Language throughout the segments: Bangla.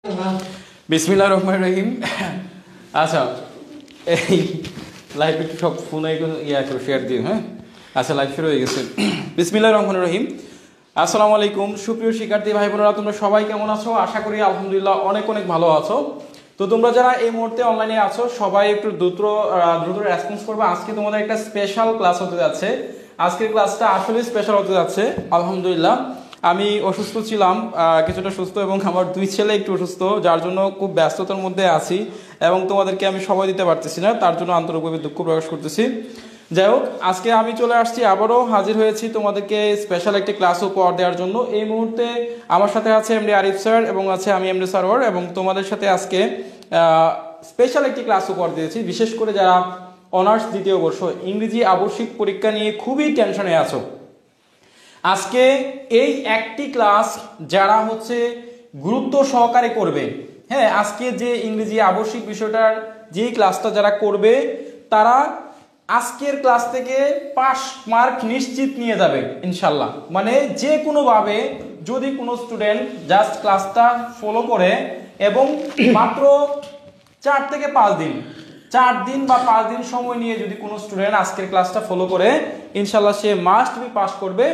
বিসমিল্লাহির রহমানির রহিম। আচ্ছা, এই লাইভ একটু সব ফোনে একটু শেয়ার দিন, হ্যাঁ? আচ্ছা, লাইভ শুরু হয়ে গেছে। বিসমিল্লাহির রহমানির রহিম। আসসালামু আলাইকুম সুপ্রিয় শিক্ষার্থী ভাই বোনেরা, তোমরা সবাই কেমন আছো? আশা করি আলহামদুলিল্লাহ অনেক অনেক ভালো আছো। তো তোমরা যারা এই মুহূর্তে অনলাইনে আছো সবাই একটু দ্রুত রেসপন্স করবে। আজকে তোমাদের একটা স্পেশাল ক্লাস হতে যাচ্ছে। আজকের ক্লাসটা আসলে স্পেশাল হতে যাচ্ছে। আলহামদুলিল্লাহ আমি অসুস্থ ছিলাম, কিছুটা সুস্থ, এবং আমার দুই ছেলে একটু অসুস্থ, যার জন্য খুব ব্যস্ততার মধ্যে আছি এবং তোমাদেরকে আমি সময় দিতে পারতেছি না, তার জন্য আন্তরিকভাবে দুঃখ প্রকাশ করতেছি। যাই হোক, আজকে আমি চলে আসছি, আবারও হাজির হয়েছি তোমাদেরকে স্পেশাল একটি ক্লাস উপহার দেওয়ার জন্য। এই মুহূর্তে আমার সাথে আছে এমডি আরিফ স্যার এবং আছে আমি এমডি সারোয়ার, এবং তোমাদের সাথে আজকে স্পেশাল একটি ক্লাস উপহার দিয়েছি। বিশেষ করে যারা অনার্স দ্বিতীয় বর্ষ ইংরেজি আবশ্যিক পরীক্ষা নিয়ে খুবই টেনশনে আছো, আজকে এই একটি ক্লাস যারা হচ্ছে গুরুত্ব সহকারে করবে, হ্যাঁ, আজকে যে ইংরেজি আবশ্যিক বিষয়টার যে ক্লাসটা যারা করবে তারা আজকের ক্লাস থেকে পাস মার্ক নিশ্চিত নিয়ে যাবে ইনশাল্লাহ। মানে যে কোনোভাবে যদি কোনো স্টুডেন্ট জাস্ট ক্লাসটা ফলো করে এবং মাত্র 4 থেকে 5 দিন, 4 দিন বা 5 দিন সময় নিয়ে যদি কোনো স্টুডেন্ট আজকের ক্লাসটা ফলো করে, ইনশাল্লাহ সে মাস্ট বি পাস করবে।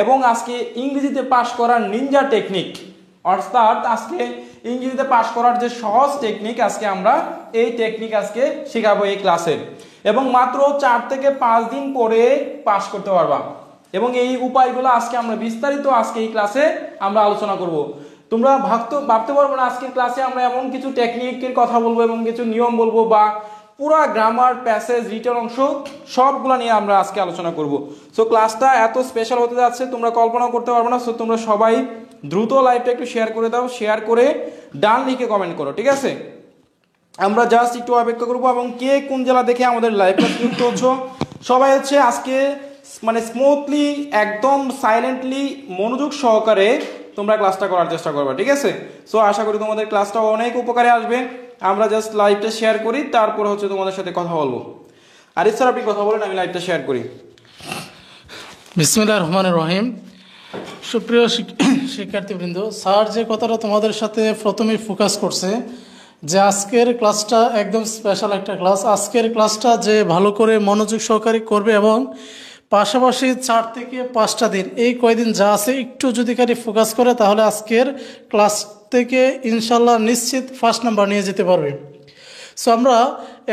এবং আজকে ইংরেজিতে পাস করার নিনজা টেকনিক, অর্থাৎ আজকে ইংরেজিতে পাস করার যে সহজ টেকনিক, আজকে আমরা এই টেকনিক আজকে শেখাবো এই ক্লাসে, এবং মাত্র 4 থেকে 5 দিন পরে পাস করতে পারবা। এবং এই উপায়গুলো আজকে আমরা বিস্তারিত আজকে এই ক্লাসে আমরা আলোচনা করব। তোমরা ভাবতে পারবো না আজকের ক্লাসে আমরা এমন কিছু টেকনিকের কথা বলবো এবং কিছু নিয়ম বলবো, বা পুরা গ্রামার, প্যাসেজ, রিটেন অংশ সবগুলো নিয়ে আমরা আজকে আলোচনা করব। সো ক্লাসটা এত স্পেশাল হতে যাচ্ছে তোমরা কল্পনা করতে পারবে না। সো তোমরা সবাই দ্রুত লাইভটা একটু শেয়ার করে দাও, শেয়ার করে ডান লিখে কমেন্ট করো, ঠিক আছে? আমরা জাস্ট একটু অপেক্ষা করবো, এবং কে কোন জেলা দেখে আমাদের লাইভটা যুক্ত হচ্ছ সবাই হচ্ছে আজকে মানে স্মুথলি একদম সাইলেন্টলি মনোযোগ সহকারে তোমরা ক্লাসটা করার চেষ্টা করবে, ঠিক আছে? সো আশা করি তোমাদের ক্লাসটা অনেক উপকারে আসবে। আমরা জাস্ট লাইভটা শেয়ার করি, তারপর হচ্ছে তোমাদের সাথে কথা বলবো। আরিফ স্যার আপনি কথা বলেন, আমি লাইভটা শেয়ার করি। বিসমিল্লাহির রহমানির রহিম। সুপ্রিয় শিক্ষার্থীবৃন্দ, স্যার যে কথাটা তোমাদের সাথে প্রথমেই ফোকাস করছে যে আজকের ক্লাসটা একদম স্পেশাল একটা ক্লাস। আজকের ক্লাসটা যে ভালো করে মনোযোগ সহকারে করবে এবং পাশাপাশি 4 থেকে 5টা দিন এই কয়দিন যা আছে একটু যদি কারি ফোকাস করে, তাহলে আজকের ক্লাস থেকে ইনশাল্লাহ নিশ্চিত ফার্স্ট নাম্বার নিয়ে যেতে পারবে। সো আমরা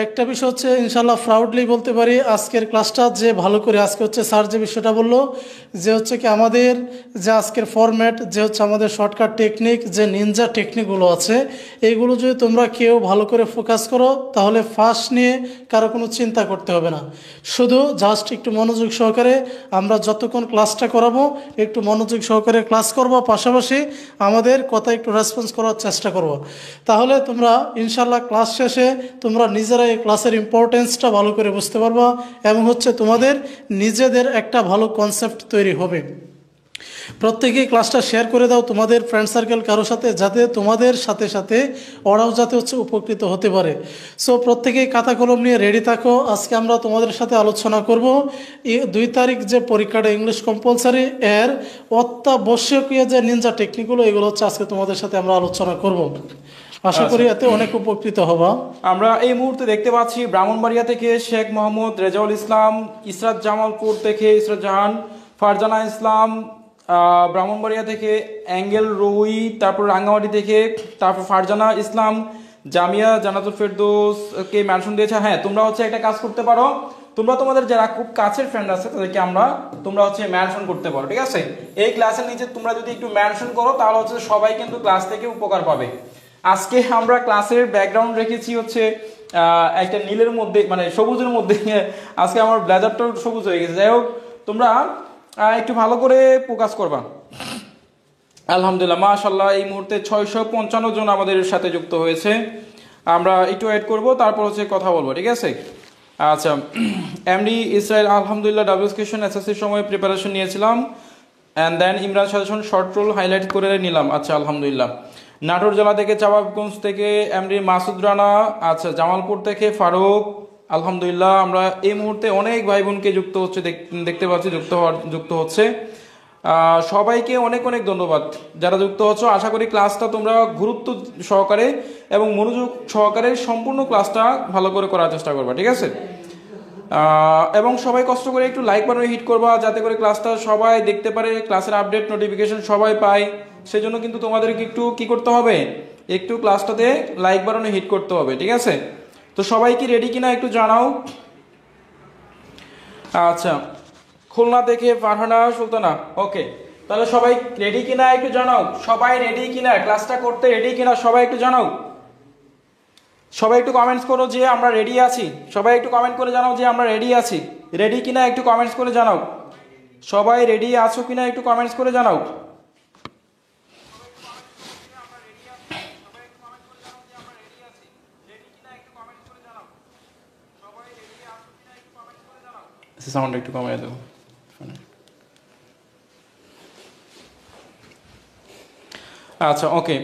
একটা বিষয় হচ্ছে ইনশাল্লাহ প্রাউডলি বলতে পারি, আজকের ক্লাসটা যে ভালো করে, আজকে হচ্ছে স্যার যে বিষয়টা বললো যে হচ্ছে কি আমাদের যে আজকের ফরম্যাট, যে হচ্ছে আমাদের শর্টকাট টেকনিক, যে নিনজা টেকনিকগুলো আছে, এইগুলো যদি তোমরা কেউ ভালো করে ফোকাস করো তাহলে ফার্স্ট নিয়ে কারো কোনো চিন্তা করতে হবে না। শুধু জাস্ট একটু মনোযোগ সহকারে আমরা যতক্ষণ ক্লাসটা করাবো একটু মনোযোগ সহকারে ক্লাস করব, পাশাপাশি আমাদের কথা একটু রেসপন্স করার চেষ্টা করব। তাহলে তোমরা ইনশাল্লাহ ক্লাস শেষে তোমরা নিজেরা এই ক্লাসের ইম্পর্টেন্সটা ভালো করে বুঝতে পারবা, এবং হচ্ছে তোমাদের নিজেদের একটা ভালো কনসেপ্ট তৈরি হবে। প্রত্যেকেই ক্লাসটা শেয়ার করে দাও তোমাদের ফ্রেন্ড সার্কেল কারোর সাথে, যাতে তোমাদের সাথে সাথে ওরাও যাতে হচ্ছে উপকৃত হতে পারে। সো প্রত্যেকেই খাতা কলম নিয়ে রেডি থাকো। আজকে আমরা তোমাদের সাথে আলোচনা করব 2 তারিখ যে পরীক্ষাটা ইংলিশ কম্পালসারি, এর অত্যাবশ্যকীয় যে নিনজা টেকনিকগুলো, এগুলো হচ্ছে আজকে তোমাদের সাথে আমরা আলোচনা করব। আশা করি এতে অনেক উপকৃত হবা। আমরা এই মুহূর্তে দেখতে পাচ্ছি ব্রাহ্মণবাড়িয়া থেকে শেখ মোহাম্মদ রেজাউল ইসলাম, ইসরাত জামালপুর থেকে ইসরাত জাহান, ফারজানা ইসলাম, ব্রাহ্মণবাড়িয়া থেকে অ্যাঙ্গেল রুই, তারপর রাঙ্গামাটি থেকে, তারপর ফারজানা ইসলাম, জামিয়া জান্নাতুল ফেরদৌসকে মেনশন দিয়েছে। হ্যাঁ, তোমরা হচ্ছে একটা কাজ করতে পারো, তোমরা তোমাদের যারা খুব কাছের ফ্রেন্ড আছে তাদেরকে তোমরা হচ্ছে মেনশন করতে পারো, ঠিক আছে? এই ক্লাসের নিচে তোমরা যদি একটু মেনশন করো তাহলে হচ্ছে সবাই কিন্তু ক্লাস থেকে উপকার পাবে। আজকে আমরা ক্লাসের ব্যাকগ্রাউন্ড রেখেছি হচ্ছে একটা নীলের মধ্যে, মানে সবুজের মধ্যে। আজকে আমার ব্লেজারটাও সবুজ হয়ে গেছে। যাই হোক, তোমরা একটু ভালো করে ফোকাস করবা। আলহামদুলিল্লাহ, মাশাআল্লাহ, এই মুহূর্তে 655 জন আমাদের সাথে যুক্ত হয়েছে। আমরা একটু ওয়েট করব, তারপর হচ্ছে কথা বলবো, ঠিক আছে? আচ্ছা, এমডি ইসরায়েল, আলহামদুলিল্লাহ ডাব্লিউএস কোয়েশ্চন এসএসসির সময় প্রিপারেশন নিয়েছিলাম, and then Imran suggestion short রোল হাইলাইট করে নিলাম। আচ্ছা, আলহামদুলিল্লাহ। নাটোর জেলা থেকে, চাঁপাইগঞ্জ থেকে এমডি মাসুদ রানা, আচ্ছা, জামালপুর থেকে ফারুক, আলহামদুলিল্লাহ। আমরা এই মুহূর্তে অনেক ভাই বোনকে যুক্ত হচ্ছে দেখতে পাচ্ছি, যুক্ত হচ্ছে। সবাইকে অনেক অনেক ধন্যবাদ যারা যুক্ত হচ্ছ। আশা করি ক্লাসটা তোমরা গুরুত্ব সহকারে এবং মনোযোগ সহকারে সম্পূর্ণ ক্লাসটা ভালো করে করার চেষ্টা করবা, ঠিক আছে? এবং সবাই কষ্ট করে একটু লাইক বাটনে হিট করবা যাতে করে ক্লাসটা সবাই দেখতে পারে, ক্লাসের আপডেট নোটিফিকেশন সবাই পায়। সেজন্য কিন্তু তোমাদেরকে একটু কি করতে হবে, একটু ক্লাসটাতে লাইক বাটনে হিট করতে হবে, ঠিক আছে? তো সবাই কি রেডি কিনা একটু জানাও। আচ্ছা, খুলনা থেকে ফারহানা সুলতানা, ওকে। তাহলে সবাই রেডি কিনা একটু জানাও, সবাই রেডি কিনা, ক্লাসটা করতে রেডি কিনা সবাই একটু জানাও। সবাই একটু কমেন্টস করো যে আমরা রেডি আছি, সবাই একটু কমেন্ট করে জানাও যে আমরা রেডি আছি। রেডি কিনা একটু কমেন্টস করে জানাও, সবাই রেডি আছো কিনা একটু কমেন্টস করে জানাও। সাউন্ড একটু কমিয়ে দেবো। আচ্ছা, ওকে,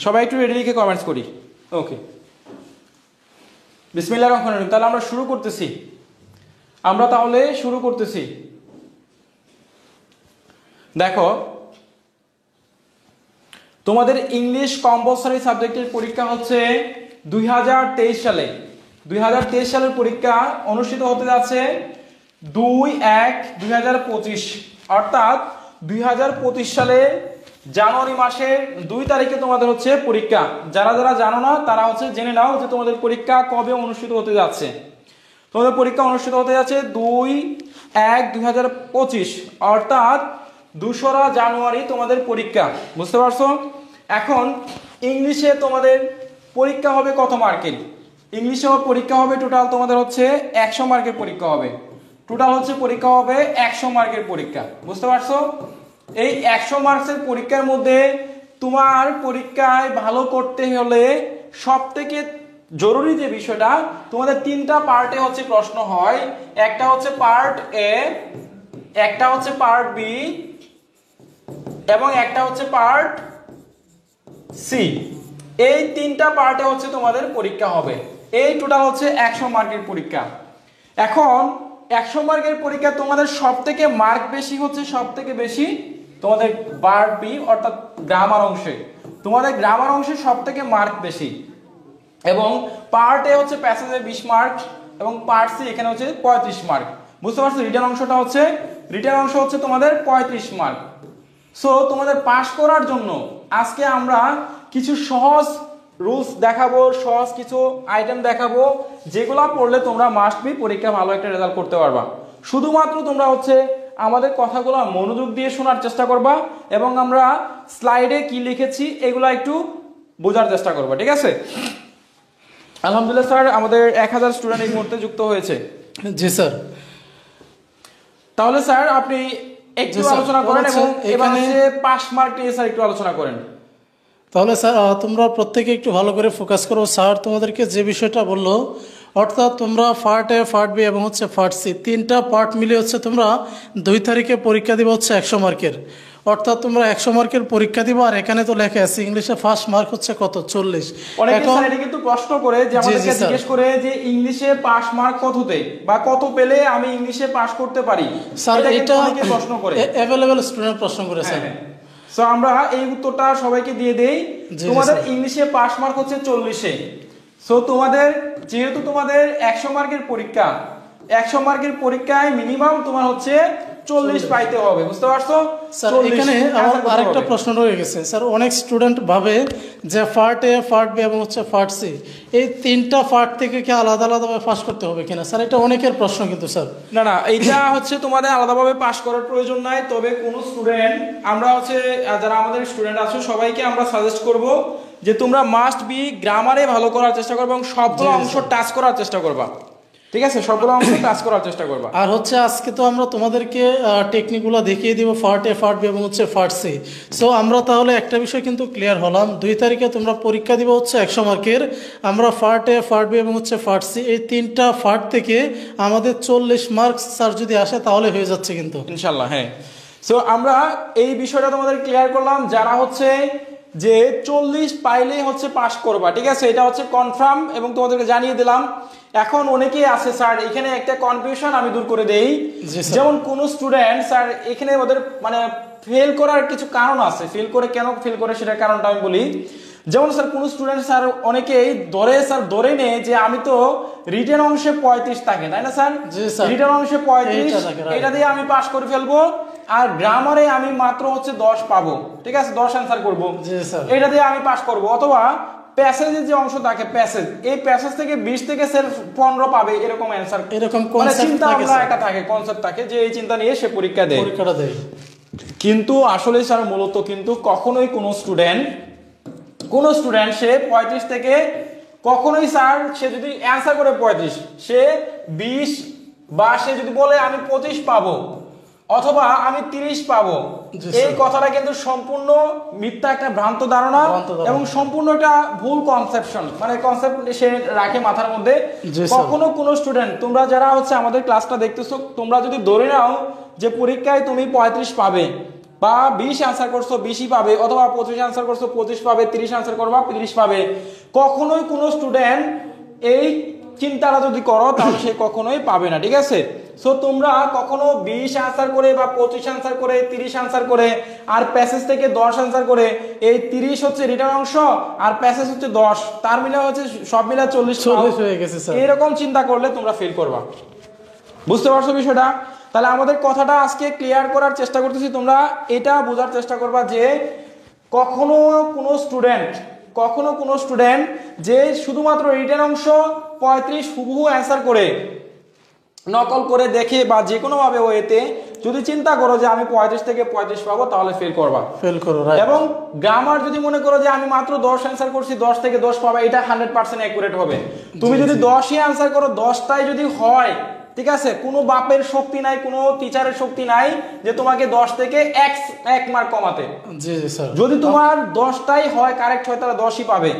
সবাই একটু রেডি লিখে কমেন্টস করি। ওকে, বিসমিল্লাহির রহমানির রহিম। তাহলে আমরা শুরু করতেছি। দেখো, তোমাদের ইংলিশ কম্পালসরি সাবজেক্টের পরীক্ষা হচ্ছে 2023 সালে। 2023 সালের পরীক্ষা অনুষ্ঠিত হতে যাচ্ছে 2/1/2025, অর্থাৎ 2025 সালে জানুয়ারি মাসের 2 তারিখে তোমাদের হচ্ছে পরীক্ষা। যারা যারা জানো না তারা হচ্ছে জেনে নাও যে তোমাদের পরীক্ষা কবে অনুষ্ঠিত হতে যাচ্ছে। তোমাদের পরীক্ষা অনুষ্ঠিত হতে যাচ্ছে 2/1/2025, অর্থাৎ 2রা জানুয়ারি তোমাদের পরীক্ষা, বুঝতে পারছো? এখন ইংলিশে তোমাদের পরীক্ষা হবে কত মার্কের? ইংলিশে পরীক্ষা হবে টোটাল তোমাদের হচ্ছে 100 মার্কের পরীক্ষা হবে। টোটাল হচ্ছে পরীক্ষা হবে 100 মার্কের পরীক্ষা, বুঝতে পারছো? এই 100 মার্কসের পরীক্ষার মধ্যে তোমার পরীক্ষায় ভালো করতে হলে সব থেকে জরুরি যে বিষয়টা, তোমাদের 3টা পার্টে হচ্ছে প্রশ্ন হয়। একটা হচ্ছে পার্ট এ, একটা হচ্ছে পার্ট বি এবং একটা হচ্ছে পার্ট সি। এই 3টা পার্টে হচ্ছে তোমাদের পরীক্ষা হবে। এই টোটাল হচ্ছে 100 মার্কের পরীক্ষা। এখন 100 মার্কের পরীক্ষা তোমাদের সব থেকে মার্ক বেশি হচ্ছে, সব থেকে বেশি তোমাদের পার্ট বি অর্থাৎ গ্রামার অংশে। তোমাদের গ্রামার অংশে সব থেকে মার্ক বেশি, এবং পার্ট এ হচ্ছে প্যাসেজে 20 মার্ক এবং পার্ট সি এখানে হচ্ছে 35 মার্ক, বুঝতে পারছো? রিটার্ন অংশ হচ্ছে তোমাদের 35 মার্ক। সো তোমাদের পাস করার জন্য আজকে আমরা কিছু সহজ রুলস দেখাবো, সহজ কিছু আইটেম দেখাবো, যেগুলো পড়লে তোমরা মাস্ট বি পরীক্ষা ভালো একটা রেজাল্ট করতে পারবা। শুধুমাত্র তোমরা হচ্ছে আমাদের কথাগুলো মনোযোগ দিয়ে শোনার চেষ্টা করবা এবং আমরা স্লাইডে কি লিখেছি এগুলা একটু বোঝার চেষ্টা করবা, ঠিক আছে? আলহামদুলিল্লাহ স্যার, আমাদের 1000 স্টুডেন্ট এই মুহূর্তে যুক্ত হয়েছে। জি স্যার। তাহলে স্যার আপনি একটু আলোচনা করেন এবং এখানে পাস মার্ক নিয়ে স্যার একটু আলোচনা করেন। তাহলে স্যার তোমরা প্রত্যেকে একটু ভালো করে ফোকাস করো। স্যার তোমাদেরকে যে বিষয়টা বললো, অর্থাৎ তোমরা পার্ট এ, পার্ট বি এবং হচ্ছে পার্ট সি 3টা পার্ট মিলে হচ্ছে তোমরা 2 তারিখে পরীক্ষা দিবা হচ্ছে 100 মার্কের। অর্থাৎ তোমরা 100 মার্কের পরীক্ষা দিবা। আর এখানে তো লেখা আছে ইংলিশে ফার্স্ট মার্ক হচ্ছে কত? 40। অনেকে স্যার এটা কিন্তু প্রশ্ন করে যে আমাদেরকে জিজ্ঞেস করে যে ইংলিশে পাস মার্ক কততে বা কত পেলে আমি ইংলিশে পাস করতে পারি। স্যার এটা অনেকে প্রশ্ন করে, अवेलेबल স্টুডেন্ট প্রশ্ন করে স্যার। সো আমরা এই উত্তরটা সবাইকে দিয়ে দেই। তোমাদের ইংলিশে পাস মার্ক হচ্ছে 40-এ। সো তোমাদের যেহেতু তোমাদের 100 মার্কের পরীক্ষা, 100 মার্কের পরীক্ষায় মিনিমাম তোমার হচ্ছে 40 পাইতে হবে, বুঝতে পারছো? স্যার এখানে আমার আরেকটা প্রশ্ন রয়ে গেছে স্যার। অনেক স্টুডেন্ট ভাবে যে পার্ট এ, পার্ট বি এবং হচ্ছে পার্ট সি এই 3টা পার্ট থেকে কি আলাদা আলাদাভাবে পাস করতে হবে কিনা স্যার? এটা অনেকের প্রশ্ন কিন্তু স্যার। না, এইটা হচ্ছে তোমাদের আলাদাভাবে পাস করার প্রয়োজন নাই। তবে কোন স্টুডেন্ট, আমরা হচ্ছে যারা আমাদের স্টুডেন্ট আছো সবাইকে আমরা সাজেস্ট করব যে তোমরা মাস্ট বি গ্রামারে ভালো করার চেষ্টা করবে এবং সবগুলো অংশ টাচ করার চেষ্টা করবা, ঠিক আছে? সবগুলো অংশ টাচ করার চেষ্টা করবা। আর হচ্ছে আজকে তো আমরা তোমাদেরকে টেকনিকগুলো দেখিয়ে দিব পার্ট এ, পার্ট বি এবং হচ্ছে পার্ট সি। সো আমরা তাহলে একটা বিষয় কিন্তু ক্লিয়ার হলাম, 2 তারিখে তোমরা পরীক্ষা দিবে হচ্ছে 100 মার্কের। আমরা পার্ট এ, পার্ট বি এবং হচ্ছে পার্ট সি এই 3টা পার্ট থেকে আমাদের 40 মার্কস স্যার যদি আসে তাহলে হয়ে যাচ্ছে কিন্তু ইনশাল্লাহ। হ্যাঁ, সো আমরা এই বিষয়টা তোমাদের ক্লিয়ার করলাম। যারা হচ্ছে যে 40 পাইলেই হচ্ছে পাস করবা, ঠিক আছে, এটা হচ্ছে কনফার্ম এবং তোমাদেরকে জানিয়ে দিলাম। এখন অনেকেই আছে স্যার এখানে একটা কনফিউশন আমি দূর করে দেই, যেমন কোন স্টুডেন্ট স্যার এখানে ওদের মানে ফেল করার কিছু কারণ আছে, ফেল করে কেন ফেল করে সেটার কারণটা আমি বলি। যেমন স্যার কোন স্টুডেন্ট স্যার অনেকেই ধরে নেয় যে আমি তো রিটেন অংশে 35 থাকে, তাই না স্যার, রিটেন অংশে 35 এটা দিয়ে আমি পাস করে ফেলবো, আর গ্রামারে আমি মাত্র হচ্ছে 10 পাবো, ঠিক আছে, 10 অ্যান্সার করবো, এটা দিয়ে আমি পাস করব। অথবা প্যাসেজের যে অংশ থাকে প্যাসেজ, এই প্যাসেজ থেকে 20 থেকে স্যার 15 পাবে, এরকম অ্যান্সার, এরকম চিন্তা ভাবনা একটা থাকে, কনসেপ্ট থাকে যে এই চিন্তা নিয়ে সে পরীক্ষাটা দেয়। কিন্তু আসলে স্যার মূলত কিন্তু কখনোই কোন স্টুডেন্ট সে 35 থেকে কখনোই স্যার সে যদি অ্যান্সার করে 35 সে 20 বা সে যদি বলে আমি 25 পাবো অথবা আমি 30 পাবো, এই কথাটা কিন্তু সম্পূর্ণ মিথ্যা একটা ভ্রান্ত ধারণা এবং সম্পূর্ণ একটা ভুল কনসেপশন, মানে কনসেপ্ট সে রাখে মাথার মধ্যে। কখনো কোনো স্টুডেন্ট, তোমরা যারা হচ্ছে আমাদের ক্লাসটা দেখতেছো, তোমরা যদি ধরে নাও যে পরীক্ষায় তুমি 35 পাবে বা 20 অ্যান্সার করছো 20ই পাবে, অথবা 25 অ্যান্সার করছো 25 পাবে, 30 অ্যান্সার করবা 30 পাবে, কখনোই কোনো স্টুডেন্ট এই চিন্তাটা যদি করো তাহলে সে কখনোই পাবে না, ঠিক আছে। সো তোমরা কখনো 20 অ্যান্সার করে বা 25 অ্যান্সার করে 30 অ্যান্সার করে আর প্যাসেজ থেকে 10 অ্যান্সার করে, এই 30 হচ্ছে রিটার্ন অংশ আর প্যাসেজ হচ্ছে 10, তার মিলে হচ্ছে সব মিলে 40 হয়ে গেছে স্যার, এরকম চিন্তা করলে তোমরা ফেল করবা। বুঝতে পারছো বিষয়টা? তাহলে আমাদের কথাটা আজকে ক্লিয়ার করার চেষ্টা করতেছি, তোমরা এটা বোঝার চেষ্টা করবা যে কখনো কোনো স্টুডেন্ট যে শুধুমাত্র রিটেন অংশ 35 হুবহু অ্যান্সার করে নকল করে দেখে বা যে কোনো ভাবে ওয়েতে যদি চিন্তা করো যে আমি 35 থেকে 35 পাবো, তাহলে ফেল করো। এবং গ্রামার যদি মনে করো যে আমি মাত্র 10 অ্যান্সার করছি 10 থেকে 10 পাবা, এটা 100% অ্যাকুরেট হবে। তুমি যদি 10ই অ্যান্সার করো 10টাই যদি হয়, ঠিক আছে, কোনো বাপের শক্তি নাই, কোনো টিচারের শক্তি নাই যে তোমাকে 10 থেকে 1 মার্ক কমাতে। যদি তোমার 10টাই হয় কারেক্ট হয় তাহলে 10ই পাবে।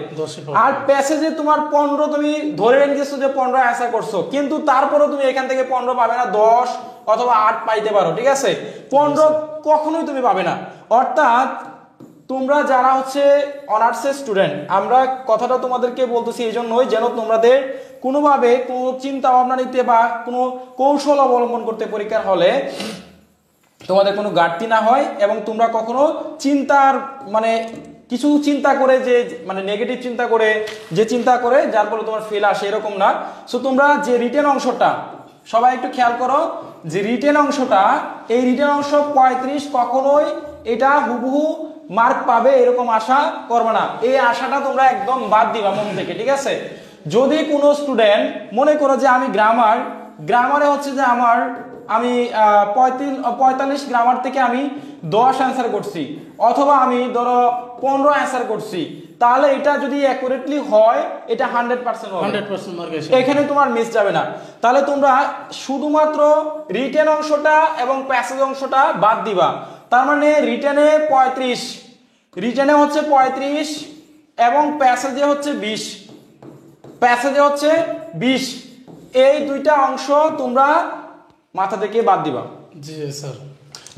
আর প্যাসেজে তোমার 15 তুমি ধরে নিয়েছো যে 15 অ্যান্সার করছো, কিন্তু তারপরেও তুমি এখান থেকে 15 পাবে না, 10 অথবা 8 পাইতে পারো, ঠিক আছে, 15 কখনোই তুমি পাবে না। অর্থাৎ তোমরা যারা হচ্ছে অনার্সের স্টুডেন্ট, আমরা কথাটা তোমাদেরকে বলতেছি এই জন্যই যেন তোমাদের কোনোভাবে কোনো চিন্তা ভাবনা নিতে বা কোনো কৌশল অবলম্বন করতে পরীক্ষার হলে তোমাদের কোনো ঘাটতি না হয়, এবং তোমরা কখনো চিন্তার মানে কিছু চিন্তা করে যে মানে নেগেটিভ চিন্তা করে যে চিন্তা করে যার ফলে তোমার ফেল আসে, এরকম না। সো তোমরা যে রিটেন অংশটা, সবাই একটু খেয়াল করো যে রিটেন অংশটা, এই রিটেন অংশ 35 কখনোই এটা হুবহু মার্ক পাবে এরকম আশা করবে না, এই আশাটা তোমরা একদম বাদ দিবা মন থেকে, ঠিক আছে। যদি কোনো স্টুডেন্ট মনে করো যে আমি গ্রামারে হচ্ছে যে আমি 45 গ্রামার থেকে আমি 10 অ্যান্সার করছি, অথবা আমি ধরো 15 অ্যান্সার করছি, তাহলে এটা যদি অ্যাকুরেটলি হয় এটা 100% হবে, 100% মার্ক আসে, এখানে তোমার মিস যাবে না। তাহলে তোমরা শুধুমাত্র রিটেন অংশটা এবং প্যাসেজ অংশটা বাদ দিবা। তার মানে রিটেনে 35, রিটেনে হচ্ছে 35 এবং প্যাসেজে হচ্ছে 20, এই দুইটা অংশ তোমরা মাথা থেকে বাদ দিবা। জি স্যার।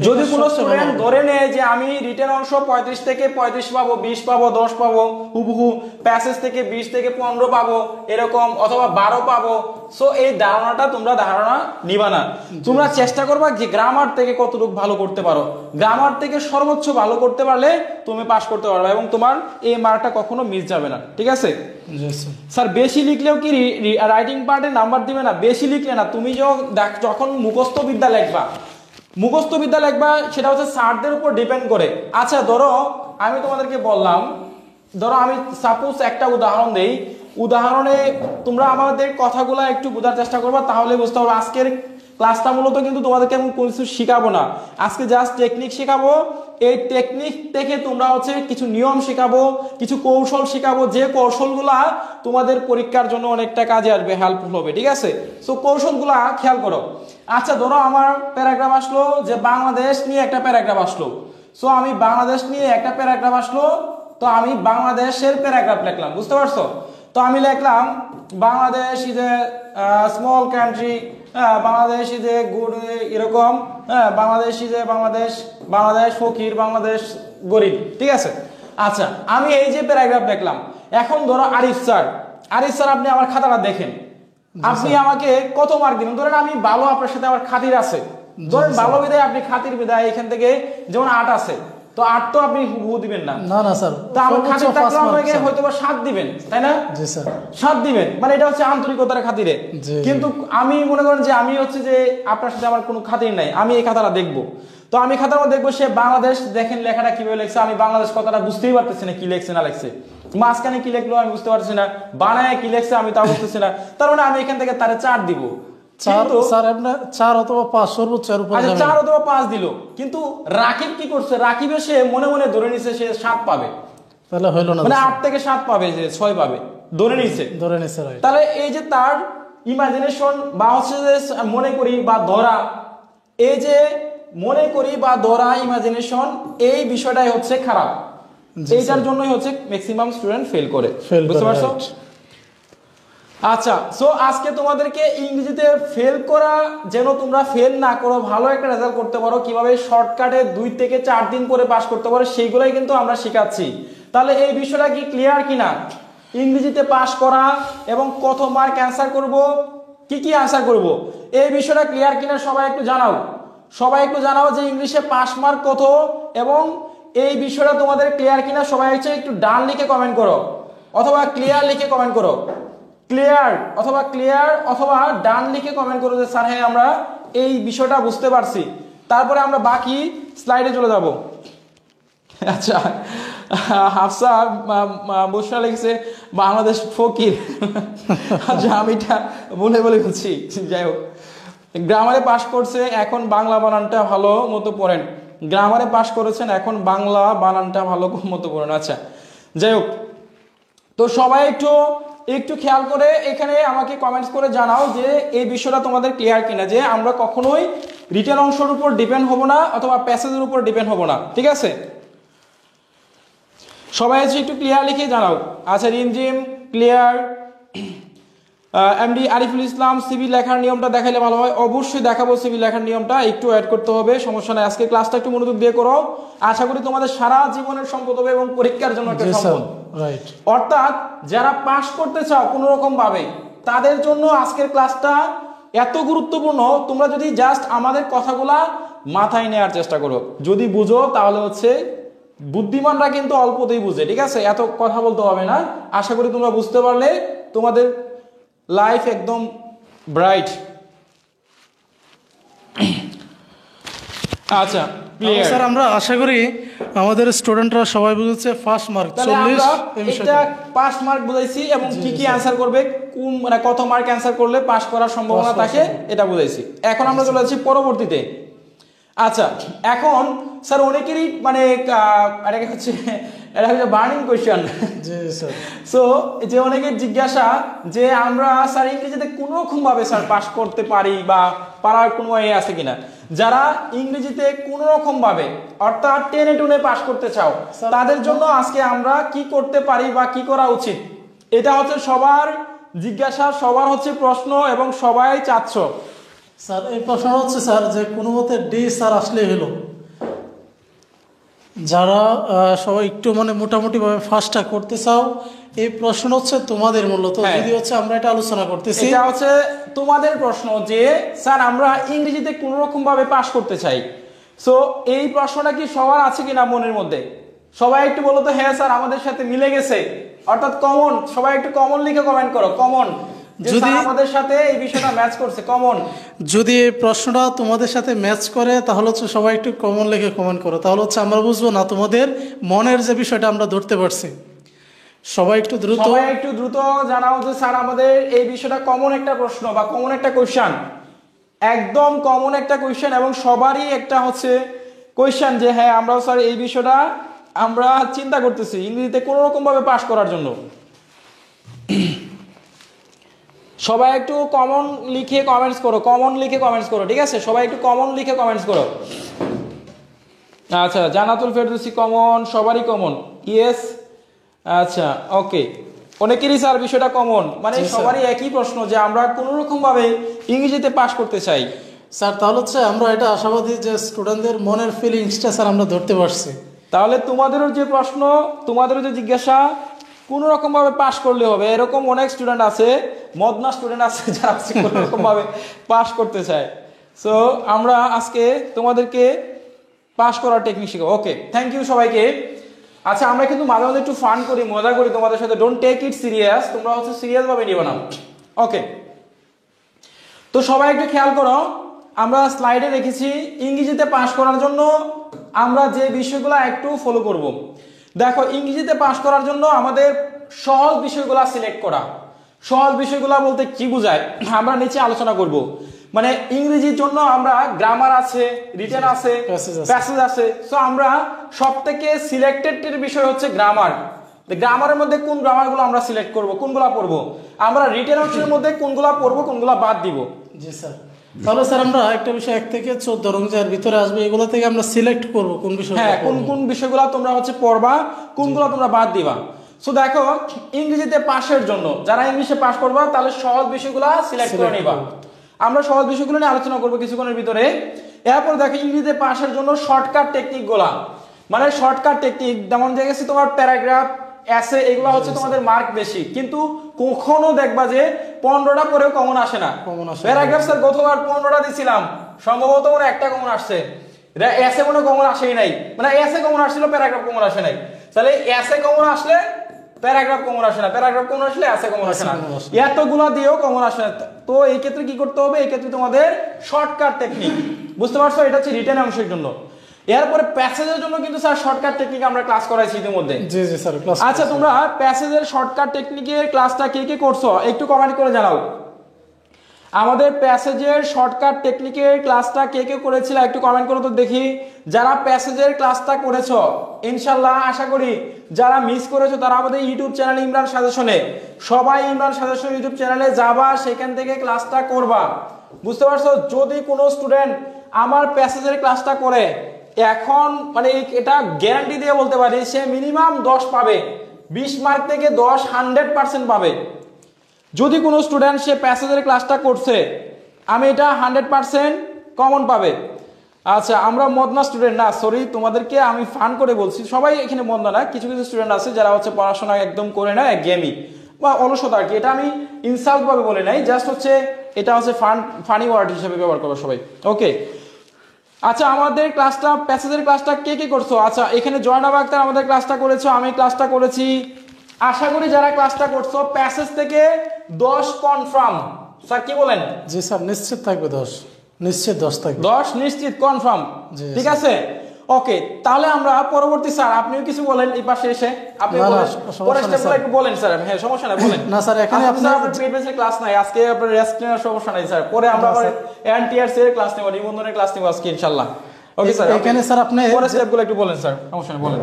যদি কোনো স্টুডেন্ট ধরে নেয় যে আমি রিটেন অংশ 35 থেকে 35 পাবো, 20 পাবো, 10 পাবো হুবহু, প্যাসেজ থেকে 20 থেকে 15 পাবো এরকম, অথবা 12 পাবো, সো এই ধারণাটা তোমরা ধারণা নিবা না। তোমরা চেষ্টা করবা যে গ্রামার থেকে কতটুকু ভালো করতে পারো, গ্রামার থেকে সর্বোচ্চ ভালো করতে পারলে তুমি পাস করতে পারবে এবং তোমার এই মার্কটা কখনো মিস যাবে না, ঠিক আছে। স্যার বেশি লিখলেও কি রাইটিং পার্টে নাম্বার দিবে না? বেশি লিখলে না, তুমি যখন মুখস্থ বিদ্যা লিখবা সেটা হচ্ছে স্যারদের উপর ডিপেন্ড করে। আচ্ছা ধরো আমি তোমাদেরকে বললাম, ধরো আমি সাপোজ একটা উদাহরণ দেই, উদাহরণে তোমরা আমাদের কথাগুলো একটু বোঝার চেষ্টা করবা, তাহলে বুঝতে পারবে। আজকের ক্লাসটা মূলত কিন্তু তোমাদেরকে আমি কোনো কিছু শিখাবো না, আজকে জাস্ট টেকনিক শেখাবো। এই টেকনিক থেকে তোমরা হচ্ছে কিছু নিয়ম শেখাবো, কিছু কৌশল শেখাবো, যে কৌশলগুলা তোমাদের পরীক্ষার জন্য অনেকটা কাজে আসবে, হেল্পফুল হবে, ঠিক আছে। সো কৌশলগুলা খেয়াল করো। আচ্ছা ধরো আমার প্যারাগ্রাফ আসলো যে বাংলাদেশ নিয়ে একটা প্যারাগ্রাফ আসলো, সো আমি বাংলাদেশ নিয়ে একটা প্যারাগ্রাফ আসলো, তো আমি বাংলাদেশের প্যারাগ্রাফ লিখলাম, বুঝতে পারছো? তো আমি লিখলাম Bangladesh is a small country, Bangladesh is a good, এরকম, বাংলাদেশ ইজ এ বাংলাদেশ ফকির, বাংলাদেশ গরিব, ঠিক আছে। আচ্ছা আমি এই যে প্যারাগ্রাফ দেখলাম, এখন ধরো আরিফ স্যার আপনি আমার খাতাটা দেখেন, আপনি আমাকে কত মার্ক দিবেন? ধরেন আমি ভালো, আপনার সাথে আমার খাতির আছে, ধরেন ভালো বিদায় আপনি খাতির বিদায় এখান থেকে যেমন 8 আছে, তো 8 তো আপনি হুবহু দিবেন না। না না স্যার, তো আমার খাতির থাকলে আমাকে হয়তো বা 7 দিবেন, তাই না? জি স্যার, 7 দিবেন, মানে এটা হচ্ছে আন্তরিকতার খাতিরে। কিন্তু আমি মনে করেন যে আমি হচ্ছে যে আপনার সাথে আমার কোনো খাতির নাই, আমি এই খাতাটা দেখবো, তো আমি খাতাটা দেখবো সে বাংলাদেশ, দেখেন লেখাটা কিভাবে লেখছে, আমি বাংলাদেশ কথাটা বুঝতেই পারতেছি না কি লেখছে না লেখছে, মাঝখানে কি লেখলো আমি বুঝতে পারছি না, বানায় কি লেখছে আমি তা বুঝতেছি না, তার মানে আমি এখান থেকে তারে 4 দিব। 4 অথবা 5 সর্বোচ্চ এর উপরে আচ্ছা 4 অথবা 5 দিল, কিন্তু রাকিব কি করছে? রাকিবে সে মনে মনে ধরে নিছে সে 7 পাবে, তাহলে হইল না, মানে 8 থেকে 7 পাবে, যে 6 পাবে ধরে নিছে। রাইট। তাহলে এই যে তার ইমাজিনেশন বা হচ্ছে যে মনে করি বা ধরা, এই যে মনে করি বা ধরা ইমাজিনেশন, এই বিষয়টাই হচ্ছে খারাপ, এইটার জন্যই হচ্ছে ম্যাক্সিমাম স্টুডেন্ট ফেল করে, বুঝতে পারছো? আচ্ছা, সো আজকে তোমাদেরকে ইংরেজিতে ফেল করা, যেন তোমরা ফেল না করো, ভালো একটা রেজাল্ট করতে পারো, কিভাবে শর্টকাটে 2 থেকে 4 দিন করে পাস করতে পারো, সেইগুলাই কিন্তু আমরা শেখাচ্ছি। তাহলে এই বিষয়টা কি ক্লিয়ার কিনা? ইংরেজিতে পাস করা এবং কত মার্ক অ্যান্সার করব, কি কি অ্যান্সার করব, এই বিষয়টা ক্লিয়ার কিনা সবাই একটু জানাও। সবাই একটু জানাও যে ইংলিশে পাস মার্ক কত, এবং এই বিষয়টা তোমাদের ক্লিয়ার কিনা সবাই হচ্ছে একটু ডান লিখে কমেন্ট করো, অথবা ক্লিয়ার লিখে কমেন্ট করো, ক্লিয়ার অথবা ক্লিয়ার অথবা ডান লিখে কমেন্ট করো যে স্যার হ্যাঁ আমরা এই বিষয়টা বুঝতে পারছি। তারপরে আমরা বাকি স্লাইডে চলে যাব। আচ্ছা, হাফসা বসরা লিখছে বাংলাদেশ ফকির। আচ্ছা আমি এটা বলে বলছি, যাই হোক, গ্রামারে পাস করছে, এখন বাংলা বানানটা ভালো মতো পড়েন। গ্রামারে পাস করেছেন, এখন বাংলা বানানটা ভালো মতো পড়েন। আচ্ছা যাই হোক, তো সবাই একটু খেয়াল করে এখানে আমাকে কমেন্টস করে জানাও যে এই বিষয়টা তোমাদের ক্লিয়ার কিনা, যে আমরা কখনোই রিটেন অংশের উপর ডিপেন্ড হব না অথবা প্যাসেজের উপর ডিপেন্ড হব না, ঠিক আছে? সবাই হচ্ছে একটু ক্লিয়ার লিখে জানাও। আচ্ছা রিমঝিম clear, MD Ariful Islam CV লেখার নিয়মটা দেখাইলে ভালো হয়। অবশ্যই দেখাবো সিভি লেখার নিয়মটা, একটু অ্যাড করতে হবে, সমস্যা নাই। আজকে ক্লাসটা একটু মনোযোগ দিয়ে করো, আশা করি তোমাদের সারা জীবনের সম্পদ হবে এবং পরীক্ষার জন্য একটা সম্পদ। রাইট, অর্থাৎ যারা পাস করতে চাও কোনো রকম ভাবে, তাদের জন্য আজকের ক্লাসটা এত গুরুত্বপূর্ণ। তোমরা যদি জাস্ট আমাদের কথাগুলা মাথায় নেওয়ার চেষ্টা করো, যদি বুঝো তাহলে হচ্ছে, বুদ্ধিমানরা কিন্তু অল্পতেই বুঝে, ঠিক আছে? এত কথা বলতে হবে না। আশা করি তোমরা বুঝতে পারলে তোমাদের লাইফ একদম ব্রাইট। আচ্ছা স্যার আমরা আশা করি আমাদের স্টুডেন্টরা সবাই বুঝেছে ফার্স্ট মার্ক 40 এটা পাস মার্ক বুঝাইছি, এবং কি কি অ্যানসার করবে, কোন মানে কত মার্ক অ্যানসার করলে পাস করার সম্ভাবনা থাকে এটা বুঝাইছি। এখন আমরা চলে যাচ্ছি পরবর্তীতে। আচ্ছা এখন স্যার অনেকেরই মানে এটা হচ্ছে বার্নিং কোয়েশ্চেন, সো যে অনেকের জিজ্ঞাসা যে আমরা স্যার ইংরেজিতে কোনো রকম ভাবে স্যার পাস করতে পারি বা পারার কোনো ওয়ে আছে কিনা। যারা ইংরেজিতে কোনো রকম ভাবে অর্থাৎ টেনে টুনে পাস করতে চাও, তাদের জন্য আজকে আমরা কি করতে পারি বা কি করা উচিত, এটা হচ্ছে সবার জিজ্ঞাসা, সবার হচ্ছে প্রশ্ন এবং সবাই চাচ্ছ। স্যার এই প্রশ্ন হচ্ছে স্যার যে কোনো মতে ডি স্যার আসলে হলো, যারা সবাই একটু মানে মোটামুটি ভাবে ফার্স্টটা করতে চাও, এই প্রশ্ন হচ্ছে তোমাদের মূলত, যদি হচ্ছে আমরা এটা আলোচনা করতেছি, এটা হচ্ছে তোমাদের প্রশ্ন যে স্যার আমরা ইংরেজিতে কোন রকম ভাবে পাস করতে চাই। সো এই প্রশ্নটা কি সবার আছে কিনা মনের মধ্যে? সবাই একটু বলো তো হ্যাঁ স্যার আমাদের সাথে মিলে গেছে, অর্থাৎ কমন। সবাই একটু কমন লিখে কমেন্ট করো, কমন, যদি আমাদের সাথে এই বিষয়টা ম্যাচ করছে, কমন। যদি এই প্রশ্নটা তোমাদের সাথে ম্যাচ করে তাহলে হচ্ছে সবাই একটু কমন লিখে কমেন্ট করো, তাহলে হচ্ছে আমরা বুঝবো না তোমাদের মনের যে বিষয়টা আমরা ধরতে পারছি। সবাই একটু দ্রুত জানাও যে স্যার আমাদের এই বিষয়টা কমন একটা প্রশ্ন বা কমন একটা কোশ্চেন, একদম কমন একটা কোশ্চেন, এবং সবারই একটা হচ্ছে কোশ্চেন যে হ্যাঁ আমরাও স্যার এই বিষয়টা আমরা চিন্তা করতেছি ইংরেজিতে কোনো রকম ভাবে পাস করার জন্য। সবাই একটু কমন লিখে কমেন্টস করো, কমন লিখে কমেন্টস করো, ঠিক আছে? সবাই একটু কমন লিখে কমেন্টস করো। আচ্ছা জান্নাতুল ফেরদৌসী কমন, সবারই কমন, ইয়েস। আচ্ছা ওকে, অনেকেরই স্যার বিষয়টা কমন, মানে সবারই একই প্রশ্ন যে আমরা কোনো রকম ভাবে ইংরেজিতে পাস করতে চাই। স্যার তাহলে হচ্ছে আমরা এটা আশাবাদী যে স্টুডেন্টদের মনের ফিলিংসটা স্যার আমরা ধরতে পারছি। তাহলে তোমাদেরও যে প্রশ্ন, তোমাদেরও যে জিজ্ঞাসা, কোনো রকম ভাবে পাস করলে হবে, এরকম অনেক স্টুডেন্ট আছে, মদনা স্টুডেন্ট আছে যারা কোনো রকম ভাবে পাস করতে চায়। সো আমরা আজকে তোমাদেরকে পাস করার টেকনিক শিখাবো। ওকে, থ্যাংক ইউ সবাইকে। আচ্ছা, আমরা কিন্তু মাঝে মাঝে একটু ফান করি, মজা করি তোমাদের সাথে, ডোন্ট টেক ইট সিরিয়াস, তোমরা হচ্ছে সিরিয়াস ভাবে নিবে না। ওকে, তো সবাই একটু খেয়াল করো, আমরা স্লাইডে রেখেছি ইংরেজিতে পাস করার জন্য আমরা যে বিষয়গুলো একটু ফলো করব। দেখো, ইংরেজিতে পাস করার জন্য আমাদের সহজ বিষয়গুলো সিলেক্ট করা। সহজ বিষয়গুলো বলতে কি বোঝায় আমরা নিচে আলোচনা করব। মানে ইংরেজির জন্য আমরা গ্রামার আছে, রিটেন আছে, প্যাসেজ আছে। সো আমরা সবথেকে সিলেক্টেড বিষয় হচ্ছে গ্রামার। গ্রামারের মধ্যে কোন গ্রামারগুলো আমরা সিলেক্ট করব, কোনগুলো পড়বো, আমরা রিটেন অংশের মধ্যে কোনগুলো পড়বো, কোনগুলো বাদ দিব। জি স্যার। তাহলে স্যার আমরা একটা বিষয় 1 থেকে 14 রং যার ভিতরে আসবে এগুলো থেকে আমরা সিলেক্ট করব কোন বিষয়, হ্যাঁ, কোন কোন বিষয়গুলো তোমরা হচ্ছে পড়বা, কোনগুলো তোমরা বাদ দিবা। সো দেখো, ইংরেজিতে পাশের জন্য যারা ইংলিশে পাস করবা তাহলে সহজ বিষয়গুলো সিলেক্ট করে নিবা। আমরা সহজ বিষয়গুলো নিয়ে আলোচনা করবো কিছুক্ষণের ভিতরে। এরপর দেখো, ইংরেজিতে পাশের জন্য শর্টকাট টেকনিকগুলা, মানে শর্টকাট টেকনিক, যেমন দেখেছি তোমার প্যারাগ্রাফ, এসে, এগুলো হচ্ছে তোমাদের মার্ক বেশি, কিন্তু কখনো দেখবা যে 15টা পরেও কমন আসে না। প্যারাগ্রাফ স্যার গতবার 15টা দিছিলাম, সম্ভবত মনে একটা কমন আসছে, এসে মনে কমন আসেই নাই, মানে এসে কমন আসছিল, প্যারাগ্রাফ কমন আসে নাই। তাহলে এসে কমন আসলে প্যারাগ্রাফ কমন আসে না, প্যারাগ্রাফ কমন আসলে এসে কমন আসে না, এতগুলা দিয়েও কমন আসে না। তো এই ক্ষেত্রে কি করতে হবে, এই ক্ষেত্রে তোমাদের শর্টকাট টেকনিক, বুঝতে পারছো, এটা হচ্ছে রিটেন অংশের জন্য। এরপরে প্যাসেজের জন্য কিন্তু স্যার শর্টকাট টেকনিক আমরা ক্লাস করাইছি ইতিমধ্যে। জি জি স্যার, ক্লাস। আচ্ছা, তোমরা প্যাসেজের শর্টকাট টেকনিকের ক্লাসটা কে কে করছো একটু কমেন্ট করে জানাও। আমাদের প্যাসেজের শর্টকাট টেকনিকের ক্লাসটা কে কে করেছিল একটু কমেন্ট করো তো দেখি। যারা প্যাসেজের ক্লাসটা করেছো, ইনশাল্লাহ আশা করি যারা মিস করেছো তারা আমাদের ইউটিউব চ্যানেল ইমরান সাজেশনে, সবাই ইমরান সাজেশন ইউটিউব চ্যানেলে যাবা, সেখান থেকে ক্লাসটা করবা, বুঝতে পারছো। যদি কোনো স্টুডেন্ট আমার প্যাসেজের ক্লাসটা করে, এখন মানে এটা গ্যারান্টি দিয়ে বলতে পারি সে মিনিমাম 10 পাবে, 20 মার্ক থেকে 10 100% পাবে। যদি কোনো স্টুডেন্ট সে প্যাসেজের ক্লাসটা করছে, আমি এটা 100% কমন পাবে। আচ্ছা, আমরা মদনা স্টুডেন্ট না, সরি, তোমাদেরকে আমি ফান করে বলছি, সবাই এখানে মদনা না, কিছু কিছু স্টুডেন্ট আছে যারা হচ্ছে পড়াশোনা একদম করে না, গেমই বা অলসতা আর কি, এটা আমি ইনসাল্ট ভাবে বলে নাই, জাস্ট হচ্ছে এটা হচ্ছে ফানি ওয়ার্ড হিসেবে ব্যবহার করো সবাই। ওকে, আচ্ছা, আমাদের ক্লাসটা প্যাসেজের ক্লাসটা কে কে করছো? আচ্ছা, এখানে জয়নাব আক্তার আমাদের ক্লাসটা করেছো, আমি ক্লাসটা করেছি। আশা করি যারা ক্লাসটা করছো প্যাসেজ থেকে 10 কনফার্ম। স্যার কি বলেন? জি স্যার, নিশ্চিত থাকবে 10, নিশ্চিত 10 থাকবে, 10 নিশ্চিত কনফার্ম, ঠিক আছে। ওকে, তাহলে আমরা পরবর্তী, স্যার আপনিও কিছু বলেন এই পাশে এসে, আপনি পরের স্টেপগুলো একটু বলেন স্যার। হ্যাঁ, সমস্যা নাই, বলেন। না স্যার, এখানে আপনার পেইড ব্যাচের ক্লাস নাই আজকে, আপনার রেস্ট নেওয়ার সমস্যা নাই স্যার, পরে আমরা আবার এনটিআরস এর ক্লাস নেব, নিবন্ধনের ক্লাস নেব আজকে ইনশাআল্লাহ। ওকে স্যার, এখানে স্যার আপনি পরের স্টেপগুলো একটু বলেন স্যার, সমস্যা নাই, বলেন।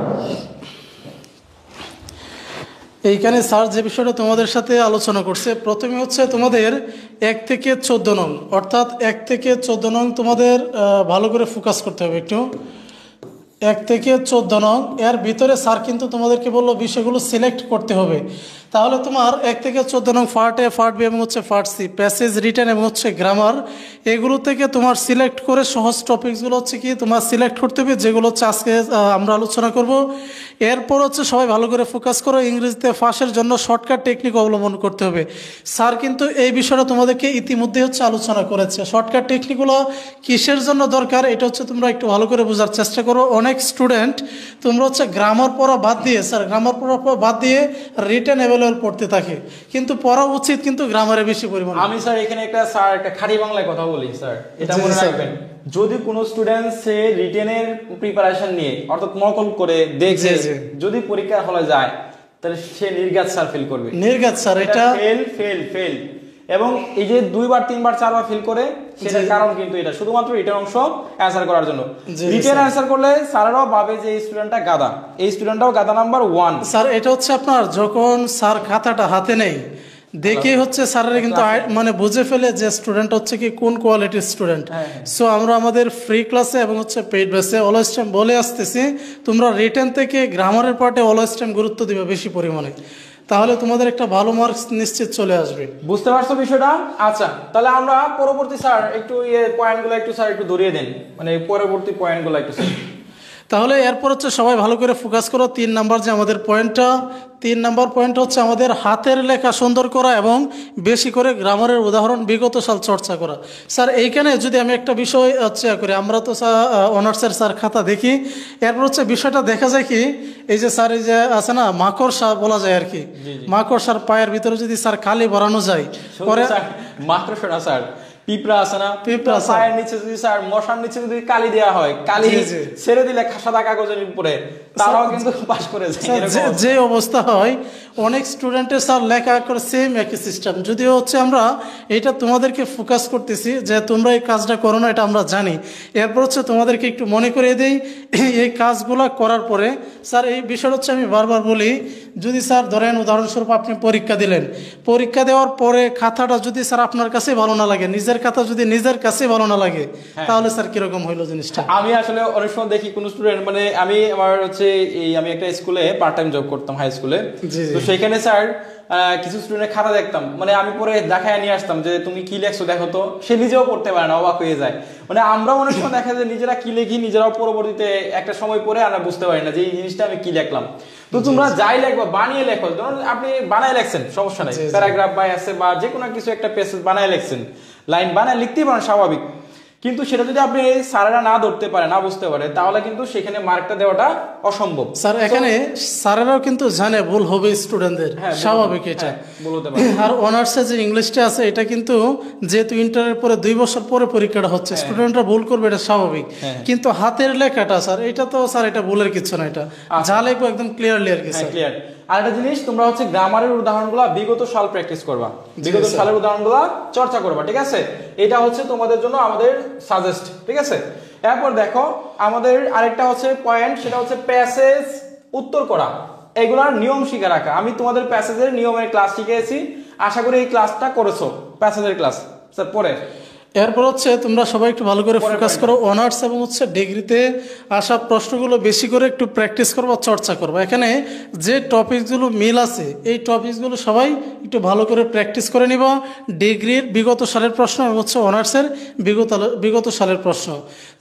এইখানে স্যার যে বিষয়টা তোমাদের সাথে আলোচনা করছে, প্রথমে হচ্ছে তোমাদের 1 থেকে 14 নং, অর্থাৎ 1 থেকে 14 নং তোমাদের ভালো করে ফোকাস করতে হবে একটু। 1 থেকে 14 নং এর ভিতরে স্যার কিন্তু তোমাদেরকে বললো বিষয়গুলো সিলেক্ট করতে হবে। তাহলে তোমার 1 থেকে 14 নং পার্ট এ, পার্ট বি এবং হচ্ছে পার্ট সি, প্যাসেজ, রিটেন এবং হচ্ছে গ্রামার, এগুলো থেকে তোমার সিলেক্ট করে সহজ টপিকসগুলো হচ্ছে কি তোমার সিলেক্ট করতে হবে, যেগুলো হচ্ছে আজকে আমরা আলোচনা করব। এরপর হচ্ছে সবাই ভালো করে ফোকাস করো, ইংরেজিতে পাসের জন্য শর্টকাট টেকনিক অবলম্বন করতে হবে। স্যার কিন্তু এই বিষয়টা তোমাদেরকে ইতিমধ্যে হচ্ছে আলোচনা করেছে। শর্টকাট টেকনিকগুলো কিসের জন্য দরকার এটা হচ্ছে তোমরা একটু ভালো করে বোঝার চেষ্টা করো। অনেক স্টুডেন্ট তোমরা হচ্ছে গ্রামার পড়া বাদ দিয়ে, স্যার গ্রামার পড়া বাদ দিয়ে রিটেন অ্যাভেলেবল পড়তে থাকে, কিন্তু পড়া উচিত কিন্তু গ্রামারে বেশি পরিমাণ। আমি স্যার এখানে একটা খাঁটি বাংলায় কথা বলি স্যার, এটা মনে রাখবেন। যদি কোনো স্টুডেন্ট সে রিটেনের প্রিপারেশন নিয়ে অর্থাৎ নকল করে দেখে যদি পরীক্ষার হলে যায়, তাহলে সে নির্ঘাত স্যার ফেল করবে। নির্ঘাত স্যার, এটা ফেল এবং এই যে 2 বার 3 বার 4 বার ফেল করে, সেটার কারণ কিন্তু এটা শুধুমাত্র রিটেন অংশ অ্যানসার করার জন্য। রিটেন অ্যানসার করলে স্যাররাও ভাবে যে এই স্টুডেন্টটা গাধা, এই স্টুডেন্টটাও গাধা নাম্বার 1। স্যার এটা হচ্ছে আপনার যখন স্যার খাতাটা হাতে নেই দেখে হচ্ছে স্যারেরা কিন্তু মানে বুঝে ফেলে যে স্টুডেন্ট হচ্ছে কি কোন কোয়ালিটির স্টুডেন্ট। সো আমরা আমাদের ফ্রি ক্লাসে এবং হচ্ছে পেইড বেসে অলওয়েজ টাইম বলে আসতেছি, তোমরা রিটেন থেকে গ্রামারের পার্টে অলওয়েজ টাইম গুরুত্ব দিবে বেশি পরিমাণে, তাহলে তোমাদের একটা ভালো মার্কস নিশ্চিত চলে আসবে। বুঝতে পারছো বিষয়টা? আচ্ছা, তাহলে আমরা পরবর্তী স্যার একটু পয়েন্টগুলো একটু স্যার একটু ধরিয়ে দেন, মানে পরবর্তী পয়েন্টগুলো একটু স্যার। তাহলে এরপর হচ্ছে সবাই ভালো করে ফোকাস করো। 3 নাম্বার যে আমাদের পয়েন্টটা, 3 নাম্বার পয়েন্ট হচ্ছে আমাদের হাতের লেখা সুন্দর করা এবং বেশি করে গ্রামারের উদাহরণ বিগত সাল চর্চা করা। স্যার এইখানে যদি আমি একটা বিষয় হচ্ছে করি, আমরা তো অনার্সের স্যার খাতা দেখি, এরপর হচ্ছে বিষয়টা দেখা যায় কি, এই যে স্যার এই যে আছে না মাকড়সা বলা যায় আর কি, মাকড়সার পায়ের ভিতরে যদি স্যার কালি ভরানো যায় পরে মাকড়সা না স্যার, পিঁপড়া আছে না, পিঁপড়া পায়ের নিচে যদি স্যার মশার নিচে যদি কালি দেওয়া হয়, কালি ছেড়ে দিলে সাদা কাগজের উপরে, তারাও কিন্তু পাস করে যায়। যে অবস্থা হয় অনেক স্টুডেন্টের স্যার লেখা করে সেম একই সিস্টেম। যদিও হচ্ছে আমরা এটা তোমাদেরকে ফোকাস করতেছি যে তোমরা এই কাজটা করো না, এটা আমরা জানি। এরপর হচ্ছে তোমাদেরকে একটু মনে করিয়ে দিই এই কাজগুলো করার পরে স্যার এই বিষয়টা হচ্ছে আমি বারবার বলি, যদি স্যার ধরেন উদাহরণস্বরূপ আপনি পরীক্ষা দিলেন, পরীক্ষা দেওয়ার পরে খাতাটা যদি স্যার আপনার কাছে ভালো না লাগে, নিজের খাতা যদি নিজের কাছে ভালো না লাগে, তাহলে স্যার কিরকম হইলো জিনিসটা? আমি আসলে অনেক সময় দেখি কোন স্টুডেন্ট, মানে আমি আমার হচ্ছে আমি একটা স্কুলে পার্ট টাইম জব করতাম, হাই স্কুলে। তো সেখানে স্যার কিছু স্টুডেন্টের খাতা দেখতাম, মানে আমি পরে দেখায় নিয়ে আসতাম যে তুমি কি লেখছো দেখো তো, সে নিজেও পড়তে পারে না, অবাক হয়ে যায়। মানে আমরা অনেক সময় দেখা যায় নিজেরা কি লিখি, নিজেরাও পরবর্তীতে একটা সময় পরে আমরা বুঝতে পারি না যে এই জিনিসটা আমি কি লিখলাম। তো তোমরা যাই লেখবা বানিয়ে লেখো, ধরুন আপনি বানায় লেখছেন সমস্যা নাই, প্যারাগ্রাফ বা এসে বা যে কোনো কিছু একটা পেসেজ বানায় লেখছেন, লাইন বানায় লিখতেই পারেন স্বাভাবিক, কিন্তু সেটা যদি আপনি স্যারেরা না ধরতে পারে, না বুঝতে পারে, তাহলে কিন্তু সেখানে মার্কটা দেওয়াটা অসম্ভব। স্যার এখানে স্যারেরাও কিন্তু জানে ভুল হবে স্টুডেন্টদের, স্বাভাবিক এটা। আর অনার্সে যে ইংলিশটা আছে এটা কিন্তু যেহেতু ইন্টারের পরে 2 বছর পরে পরীক্ষাটা হচ্ছে, স্টুডেন্টরা ভুল করবে এটা স্বাভাবিক। কিন্তু হাতের লেখাটা স্যার এটা তো স্যার এটা ভুলের কিছু না, এটা যা লেখবো একদম ক্লিয়ারলি আর কি স্যার। ক্লিয়ার। আর একটা জিনিস, তোমরা হচ্ছে গ্রামারের উদাহরণগুলো বিগত সাল প্র্যাকটিস করবা, বিগত সালের উদাহরণগুলো চর্চা করবা, ঠিক আছে? এটা হচ্ছে তোমাদের জন্য আমাদের সাজেস্ট, ঠিক আছে? এরপর দেখো আমাদের আরেকটা হচ্ছে পয়েন্ট, সেটা হচ্ছে প্যাসেজ উত্তর করা, এগুলার নিয়ম শিখে রাখা। আমি তোমাদের প্যাসেজের নিয়মের ক্লাস শিখিয়েছি, আশা করি এই ক্লাসটা করেছো, প্যাসেজের ক্লাস। স্যার পরে এরপর হচ্ছে তোমরা সবাই একটু ভালো করে ফোকাস করো, অনার্স এবং হচ্ছে ডিগ্রিতে আসা প্রশ্নগুলো বেশি করে একটু প্র্যাকটিস করবা, চর্চা করবা। এখানে যে টপিকসগুলো মিল আছে এই টপিকসগুলো সবাই একটু ভালো করে প্র্যাকটিস করে নিবা। ডিগ্রির বিগত সালের প্রশ্ন এবং হচ্ছে অনার্সের বিগত সালের প্রশ্ন,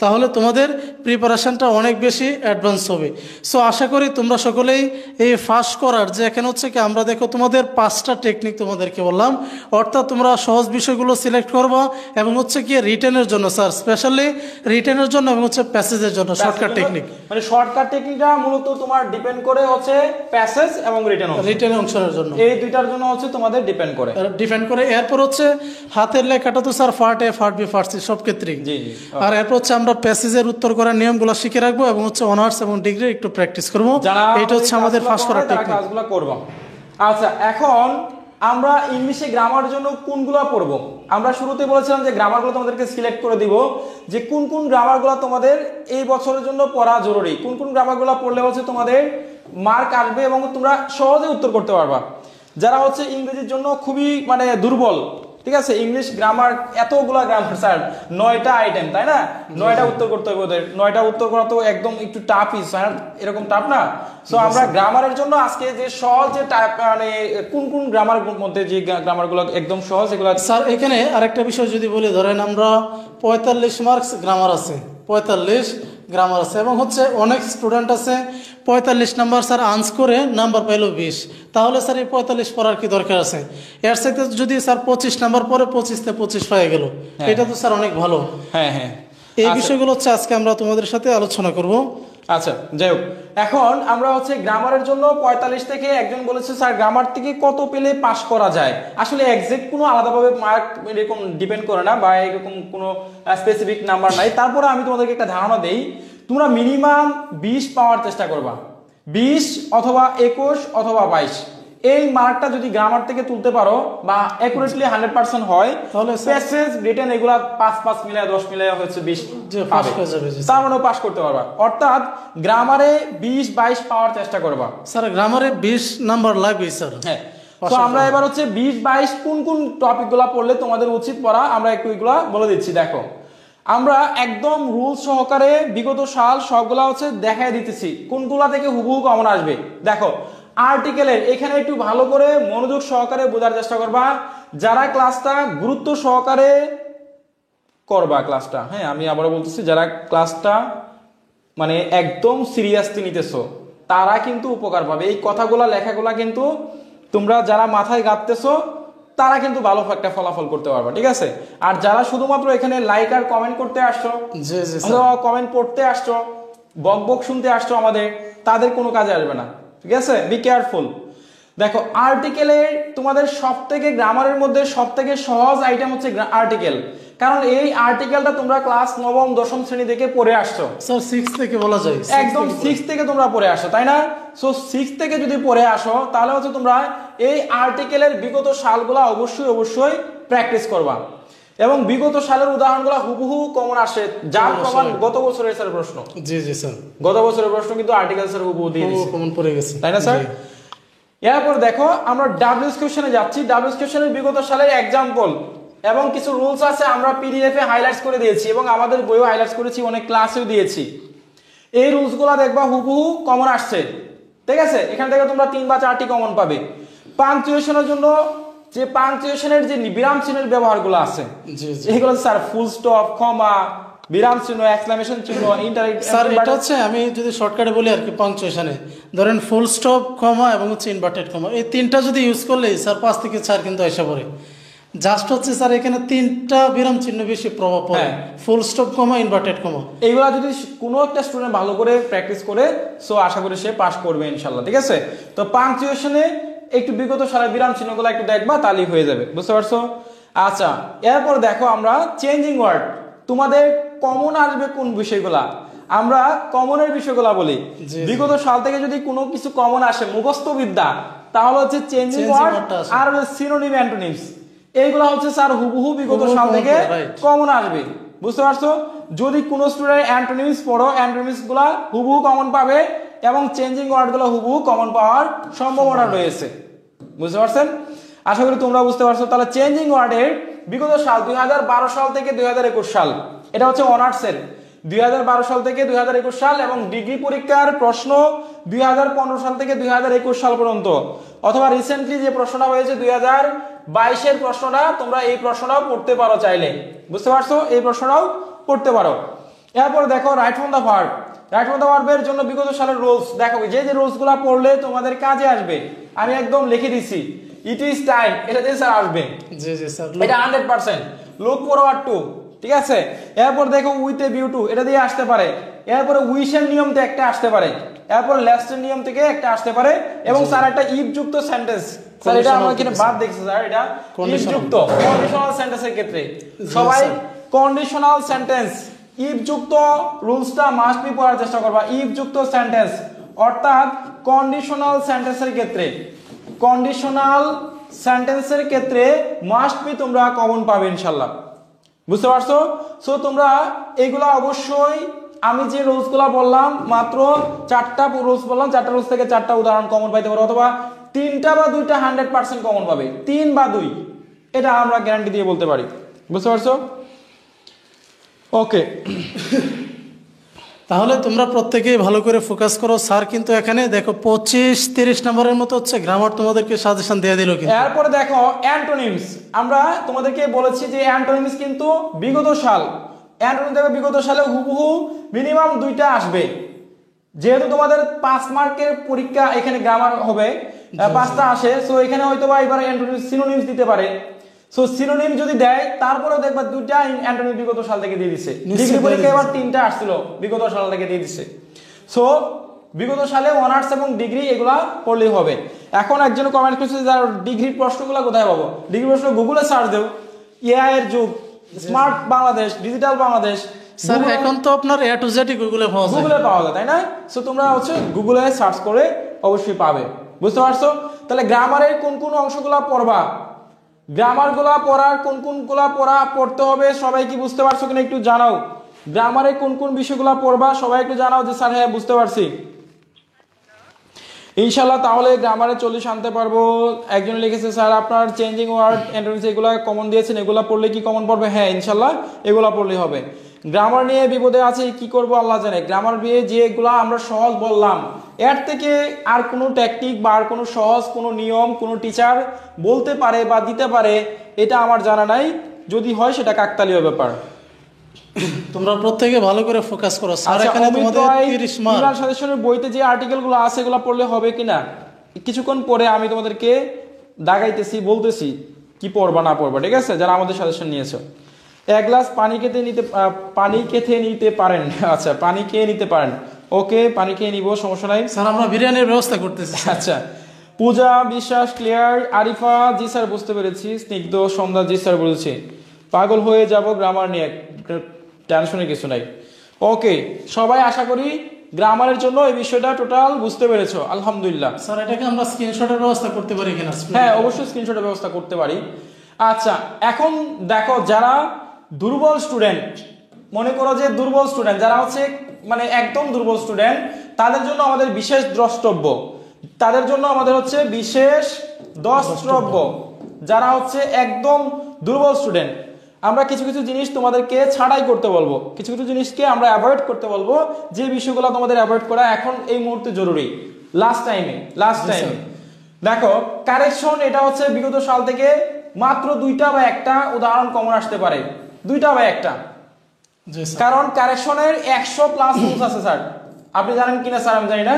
তাহলে তোমাদের প্রিপারেশনটা অনেক বেশি অ্যাডভান্স হবে। সো আশা করি তোমরা সকলেই এই ফাঁস করার যে এখানে হচ্ছে কি আমরা দেখো তোমাদের 5টা টেকনিক তোমাদেরকে বললাম, অর্থাৎ তোমরা সহজ বিষয়গুলো সিলেক্ট করবা এবং হচ্ছে কি রিটেনের জন্য স্যার স্পেশালি রিটেনের জন্য এবং হচ্ছে প্যাসেজের জন্য শর্টকাট টেকনিক, মানে শর্টকাট টেকনিকটা মূলত তোমার ডিপেন্ড করে হচ্ছে প্যাসেজ এবং রিটেন অংশের জন্য, এই দুইটার জন্য হচ্ছে তোমাদের ডিপেন্ড করে। এরপর হচ্ছে হাতের লেখাটা তো sir part A part B part C সব ক্ষেত্রেই। আর এরপর হচ্ছে আমরা প্যাসেজের উত্তর করার নিয়মগুলো শিখে রাখবো এবং হচ্ছে অনার্স এবং ডিগ্রি একটু প্র্যাকটিস করবো, এটা হচ্ছে আমাদের ফার্স্ট করার টেকনিক, কাজগুলো করব। আচ্ছা, এখন আমরা ইংলিশে গ্রামার জন্য কোনগুলো পড়বো? আমরা শুরুতে বলেছিলাম যে গ্রামারগুলো তোমাদেরকে সিলেক্ট করে দিব, যে কোন কোন গ্রামারগুলো তোমাদের এই বছরের জন্য পড়া জরুরি, কোন কোন গ্রামারগুলো পড়লে হচ্ছে তোমাদের মার্ক আসবে এবং তোমরা সহজে উত্তর করতে পারবা। যারা হচ্ছে ইংরেজির জন্য খুবই মানে দুর্বল, ঠিক আছে, ইংলিশ গ্রামার এতগুলা গ্রামার স্যার 9টা আইটেম, তাই না? 9টা উত্তর করতে হবে ওদের, 9টা উত্তর করা তো একদম একটু টাফই স্যার, এরকম টাফ না। সো আমরা গ্রামারের জন্য আজকে যে সহজ যে মানে কোন কোন গ্রামার মধ্যে যে গ্রামারগুলো একদম সহজ এগুলো স্যার। এখানে আরেকটা বিষয় যদি বলি, ধরেন আমরা 45 মার্কস গ্রামার আছে, 45 গ্রামার আছে এবং হচ্ছে অনেক স্টুডেন্ট আছে 45 নাম্বার স্যার আনস করে নাম্বার পাইলো 20, তাহলে স্যার এই 45 পড়ার কি দরকার আছে? এর সাথে যদি স্যার 25 নাম্বার পরে 25-তে 25 পেয়ে গেল, এটা তো স্যার অনেক ভালো। এই বিষয়গুলো হচ্ছে আজকে আমরা তোমাদের সাথে আলোচনা করব। আচ্ছা, যাই হোক, এখন আমরা হচ্ছে গ্রামারের জন্য 45 থেকে একজন বলেছে স্যার গ্রামার থেকে কত পেলে পাস করা যায়। আসলে এক্সাক্ট কোনো আলাদাভাবে মার্ক এরকম ডিপেন্ড করে না বা এরকম কোনো স্পেসিফিক নাম্বার নাই, তারপরে আমি তোমাদেরকে একটা ধারণা দেই, তোমরা মিনিমাম 20 পাওয়ার চেষ্টা করবা, 20 অথবা 21 অথবা 22, এই মার্কটা যদি গ্রামার থেকে তুলতে পারো বা অ্যাকুরেটলি 100% হয়, তাহলে প্যাসেজ রিটেন এগুলা 5 মিলায় 10 মিলায় হচ্ছে 20 পাস হয়ে যাবে, তার মানে পাস করতে পারবা। অর্থাৎ গ্রামারে 20-22 পাওয়ার চেষ্টা করবা। স্যার গ্রামারে 20 নাম্বার লাগবে স্যার। হ্যাঁ, তো আমরা এবার হচ্ছে 20-22 কোন কোন টপিকগুলো পড়লে তোমাদের উচিত পড়া আমরা একটু এগুলা বলে দিচ্ছি। দেখো, আমরা একদম রুল সহকারে বিগত সাল সবগুলা হচ্ছে দেখাই দিতেছি কোনগুলা থেকে হুবহু কমন আসবে। দেখো, আর্টিকেলের এখানে একটু ভালো করে মনোযোগ সহকারে বোঝার চেষ্টা করবা, যারা ক্লাসটা গুরুত্ব সহকারে করবা ক্লাসটা, হ্যাঁ আমি আবারও বলতেছি, যারা ক্লাসটা মানে একদম সিরিয়াসলি নিতেছো তারা কিন্তু উপকার পাবে। এই কথাগুলা লেখাগুলা কিন্তু তোমরা যারা মাথায় গাঁথতেছো তারা কিন্তু ভালো একটা ফলাফল করতে পারবে, ঠিক আছে? আর যারা শুধুমাত্র এখানে লাইক আর কমেন্ট করতে আসছো, অথবা কমেন্ট পড়তে আসছো, বক বক শুনতে আসছো আমাদের, তাদের কোনো কাজে আসবে না, ঠিক আছে? Be careful. দেখো আর্টিকেলের তোমাদের সব থেকে গ্রামারের মধ্যে সব থেকে সহজ আইটেম হচ্ছে আর্টিকেল, কারণ এই আর্টিকেলটা তোমরা ক্লাস নবম দশম শ্রেণী থেকে পড়ে আসছো। স্যার 6 থেকে বলা যায়, একদম 6 থেকে তোমরা পড়ে আসো, তাই না? সো 6 থেকে যদি পড়ে আসো তাহলে হচ্ছে তোমরা এই আর্টিকেলের বিগত সালগুলো অবশ্যই অবশ্যই প্র্যাকটিস করবা, এবং বিগত সালের উদাহরণগুলো হুবহু কমন আসে, যার প্রমাণ গত বছরের স্যার প্রশ্ন। জি জি স্যার, গত বছরের প্রশ্ন কিন্তু আর্টিকেল স্যার হুবহু দিয়ে দিয়েছে, কমন পড়ে গেছে, তাই না স্যার? এরপর দেখো আমরা ডাব্লিউএস কোশ্চেনে যাচ্ছি। ডাব্লিউএস কোশ্চেনের বিগত সালের এক্সাম্পল এবং কিছু রুলস আছে, আমরা পিডিএফ এ হাইলাইটস করে দিয়েছি এবং আমাদের বইও হাইলাইটস করেছি, অনেক ক্লাসেও দিয়েছি। এই রুলসগুলো দেখবা হুবহু কমন আসছে, ঠিক আছে? এখান থেকে তোমরা 3 বা 4টি কমন পাবে। পাঞ্চুয়েশনের জন্য যে পাঞ্চুয়েশনের যে বিরাম চিহ্নের ব্যবহারগুলো আছে, এগুলো স্যার ফুল স্টপ, কমা, বিরাম চিহ্ন, এক্সক্লেমেশন চিহ্ন, স্যার এটা হচ্ছে আমি যদি শর্টকাটে বলি আর কি, পাংচুয়েশনে ধরেন ফুল স্টপ, কমা এবং হচ্ছে ইনভার্টেড কমা, এই 3টা যদি ইউজ করলে স্যার 5 থেকে 4 কিন্তু এসে পড়ে। জাস্ট হচ্ছে স্যার এখানে 3টা বিরাম চিহ্ন বেশি প্রভাব পড়ে, ফুল স্টপ, কমা, ইনভার্টেড কমা। এইগুলা যদি কোনো একটা স্টুডেন্ট ভালো করে প্র্যাকটিস করে, সো আশা করি সে পাস করবে ইনশাআল্লাহ, ঠিক আছে? তো পাংচুয়েশনে একটু বিগত সালের বিরাম চিহ্নগুলো একটু দেখবা, তাহলেই হয়ে যাবে, বুঝতে পারছো? আচ্ছা, এরপর দেখো আমরা চেঞ্জিং ওয়ার্ড, তোমাদের কমন আসবে কোন বিষয়গুলা, আমরা কমনের বিষয়গুলা বলি। বিগত সাল থেকে যদি কোনো কিছু কমন আসে মুখস্থ বিদ্যা, তাহলে হচ্ছে চেঞ্জিং ওয়ার্ড আর সিনোনিম, অ্যান্টোনিমস, এইগুলা হচ্ছে স্যার হুবহু বিগত সাল থেকে কমন আসবে, বুঝতে পারছো? যদি কোনো স্টুডেন্ট অ্যান্টোনিমস পড়ো, অ্যান্টোনিমস গুলা হুবহু কমন পাবে এবং চেঞ্জিং ওয়ার্ড গুলো হুবহু কমন পাওয়ার সম্ভাবনা রয়েছে, বুঝতে পারছেন? আশা করি তোমরা বুঝতে পারছো। তাহলে চেঞ্জিং ওয়ার্ডের বিগত সাল 2012 সাল থেকে 2021 সাল, এটা হচ্ছে অনার্সের 2012 সাল থেকে 2021 সাল, এবং ডিগ্রি পরীক্ষার প্রশ্ন 2015 সাল থেকে 2021 সাল পর্যন্ত, অথবা রিসেন্টলি যে প্রশ্নটা হয়েছে 2022 প্রশ্নটা, তোমরা এই প্রশ্নটাও পড়তে পারো চাইলে, বুঝতে পারছো? এই প্রশ্নটাও পড়তে পারো। এরপর দেখো right from the verb. Right from the ভার্বের জন্য বিগত সালের রুলস দেখো, যে যে রুলসগুলো পড়লে তোমাদের কাজে আসবে আমি একদম লিখে দিছি। ইট ইজ টাইম, এটা দিয়ে স্যার আসবে, জি জি স্যার, এটা 100%। লুক ফরওয়ার্ড টু, ঠিক আছে? এরপর দেখো উইথ এ ভিউ টু, এটা দিয়ে আসতে পারে। এরপরে উইশের নিয়ম থেকে একটা আসতে পারে, এরপর লেস্টের নিয়ম থেকে একটা আসতে পারে, এবং স্যার একটা ইফ যুক্ত সেন্টেন্স, স্যার এটা আমরা এখানে বাদ দেখছি স্যার, এটা ইফ যুক্ত কন্ডিশনাল সেন্টেন্সের ক্ষেত্রে সবাই কন্ডিশনাল সেন্টেন্স ইফ যুক্ত রুলসটা মাস্ট বি পড়ার চেষ্টা করবা। ইফ যুক্ত সেন্টেন্স অর্থাৎ কন্ডিশনাল সেন্টেন্সের ক্ষেত্রে, কন্ডিশনাল সেন্টেন্সের ক্ষেত্রে মাস্ট বি তোমরা কমন পাবে ইনশাআল্লাহ, বুঝতে পারছো? সো তোমরা এইগুলা অবশ্যই, আমি যে রুলসগুলো বললাম মাত্র 4টা রুলস বললাম, 4টা রুলস থেকে 4টা উদাহরণ কমন পাইতে পারো, অথবা 3টা বা 2টা 100% কমন পাবে, 3 বা 2, এটা আমরা গ্যারান্টি দিয়ে বলতে পারি, বুঝতে পারছো? ওকে, তাহলে তোমরা প্রত্যেকেই ভালো করে ফোকাস করো। স্যার কিন্তু এখানে দেখো 25-30 নম্বরের মতো হচ্ছে গ্রামার তোমাদেরকে সাজেশন দিয়ে দিল। এরপরে দেখো অ্যান্টোনিমস, আমরা তোমাদেরকে বলেছি যে অ্যান্টোনিমস কিন্তু বিগত সাল, অ্যান্টোনিম দেখো বিগত সালে হুবহু মিনিমাম 2টা আসবে, যেহেতু তোমাদের 5 মার্কের পরীক্ষা, এখানে গ্রামার হবে 5টা আসে, সো এখানে হয়তো বা এবার অ্যান্টোনিম সিনোনিমস দিতে পারে। সো সিনোনিম যদি দেয় তারপরেও দেখবা 2টা অ্যান্টোনিম বিগত সাল থেকে দিয়ে দিছে। ডিগ্রি পরীক্ষা এবার 3টা আসছিল বিগত সাল থেকে দিয়ে দিছে। সো বিগত সালে অনার্স এবং ডিগ্রি এগুলা পড়লেই হবে। এখন একজন কমেন্ট করছে যে ডিগ্রির প্রশ্নগুলো কোথায় পাবো? ডিগ্রি প্রশ্ন গুগলে সার্চ দেও, এআই এর যুগ, smart Bangladesh, digital Bangladesh, sir এখন তো আপনার এ টু জেড গুগলে পাওয়া যায়, তাই না? সো তোমরা হচ্ছে গুগলে সার্চ করে অবশ্যই পাবে, বুঝতে পারছো? তাহলে গ্রামারের কোন কোন অংশগুলো পড়বা, গ্রামারগুলা পড়ার কোন কোনগুলা পড়তে হবে সবাই কি বুঝতে পারছো কিনা একটু জানাও। গ্রামারে কোন কোন বিষয়গুলো পড়বা সবাই একটু জানাও যে স্যার হ্যাঁ বুঝতে পারছি ইনশাআল্লাহ। তাহলে গ্রামারে 40 আনতে পারবো। একজন লিখেছে স্যার আপনার চেঞ্জিং ওয়ার্ড, অ্যান্টোনিমস এগুলো কমন দিয়েছেন, এগুলো পড়লে কি কমন পড়বে? হ্যাঁ ইনশাআল্লাহ এগুলো পড়লেই হবে। গ্রামার নিয়ে বিপদে আছে, কি করব আল্লাহ জানে। গ্রামার নিয়ে যেগুলো আমরা সহজ বললাম, এর থেকে আর কোনো টেকনিক বা আর কোনো সহজ কোনো নিয়ম কোনো টিচার বলতে পারে বা দিতে পারে এটা আমার জানা নাই, যদি হয় সেটা কাকতালীয় ব্যাপার। তোমরা প্রত্যেকে ভালো করে ফোকাস করো স্যার। আচ্ছা, এখানে অমিত তোমাদের ভাই, 30 মার্ক। ইমরান সাজেশনের বইতে যে আর্টিকেলগুলো আছে এগুলো পড়লে হবে কিনা? কিছুক্ষণ পরে আমি তোমাদেরকে দাগাইতেছি, বলতেছি কি পড়বা না পড়বা, ঠিক আছে? যারা আমাদের সাজেশন নিয়েছো, এক গ্লাস পানি খেতে নিতে পারেন। আচ্ছা, পানি খেয়ে নিতে পারেন, ওকে, পানি খেয়ে নিব, সমস্যা নাই স্যার। আমরা বিরিয়ানির ব্যবস্থা করতেছি। আচ্ছা, পূজা বিশ্বাস ক্লিয়ার, আরিফা জি স্যার বুঝতে পেরেছি, স্নিগ্ধ সন্ধ্যা জি স্যার বুঝেছি, পাগল হয়ে যাব গ্রামার নিয়ে, টেনশনের কিছু নাই, ওকে। সবাই আশা করি গ্রামারের জন্য এই বিষয়টা টোটাল বুঝতে পেরেছো, আলহামদুলিল্লাহ। স্যার এটাকে আমরা স্ক্রিনশটের ব্যবস্থা করতে পারি কিনা? হ্যাঁ, অবশ্যই স্ক্রিনশটের ব্যবস্থা করতে পারি। আচ্ছা, এখন দেখো, যারা দুর্বল স্টুডেন্ট, মনে করো যে দুর্বল স্টুডেন্ট যারা হচ্ছে মানে একদম দুর্বল স্টুডেন্ট, তাদের জন্য আমাদের বিশেষ দ্রষ্টব্য, তাদের জন্য আমাদের হচ্ছে বিশেষ দ্রষ্টব্য। যারা হচ্ছে একদম দুর্বল স্টুডেন্ট, আমরা কিছু কিছু জিনিস তোমাদেরকে ছাড়াই করতে বলবো, কিছু কিছু জিনিসকে আমরা অ্যাভয়েড করতে বলবো, যে বিষয়গুলো তোমাদের অ্যাভয়েড করা এখন এই মুহূর্তে জরুরি। লাস্ট টাইমে দেখো, কারেকশন, এটা হচ্ছে বিগত সাল থেকে মাত্র 2টা বা 1টা উদাহরণ কমন আসতে পারে, 2টা বা 1টা, কারণ কারেকশনের 100+ রুলস আছে স্যার। আপনি জানেন কিনা স্যার আমি জানি না,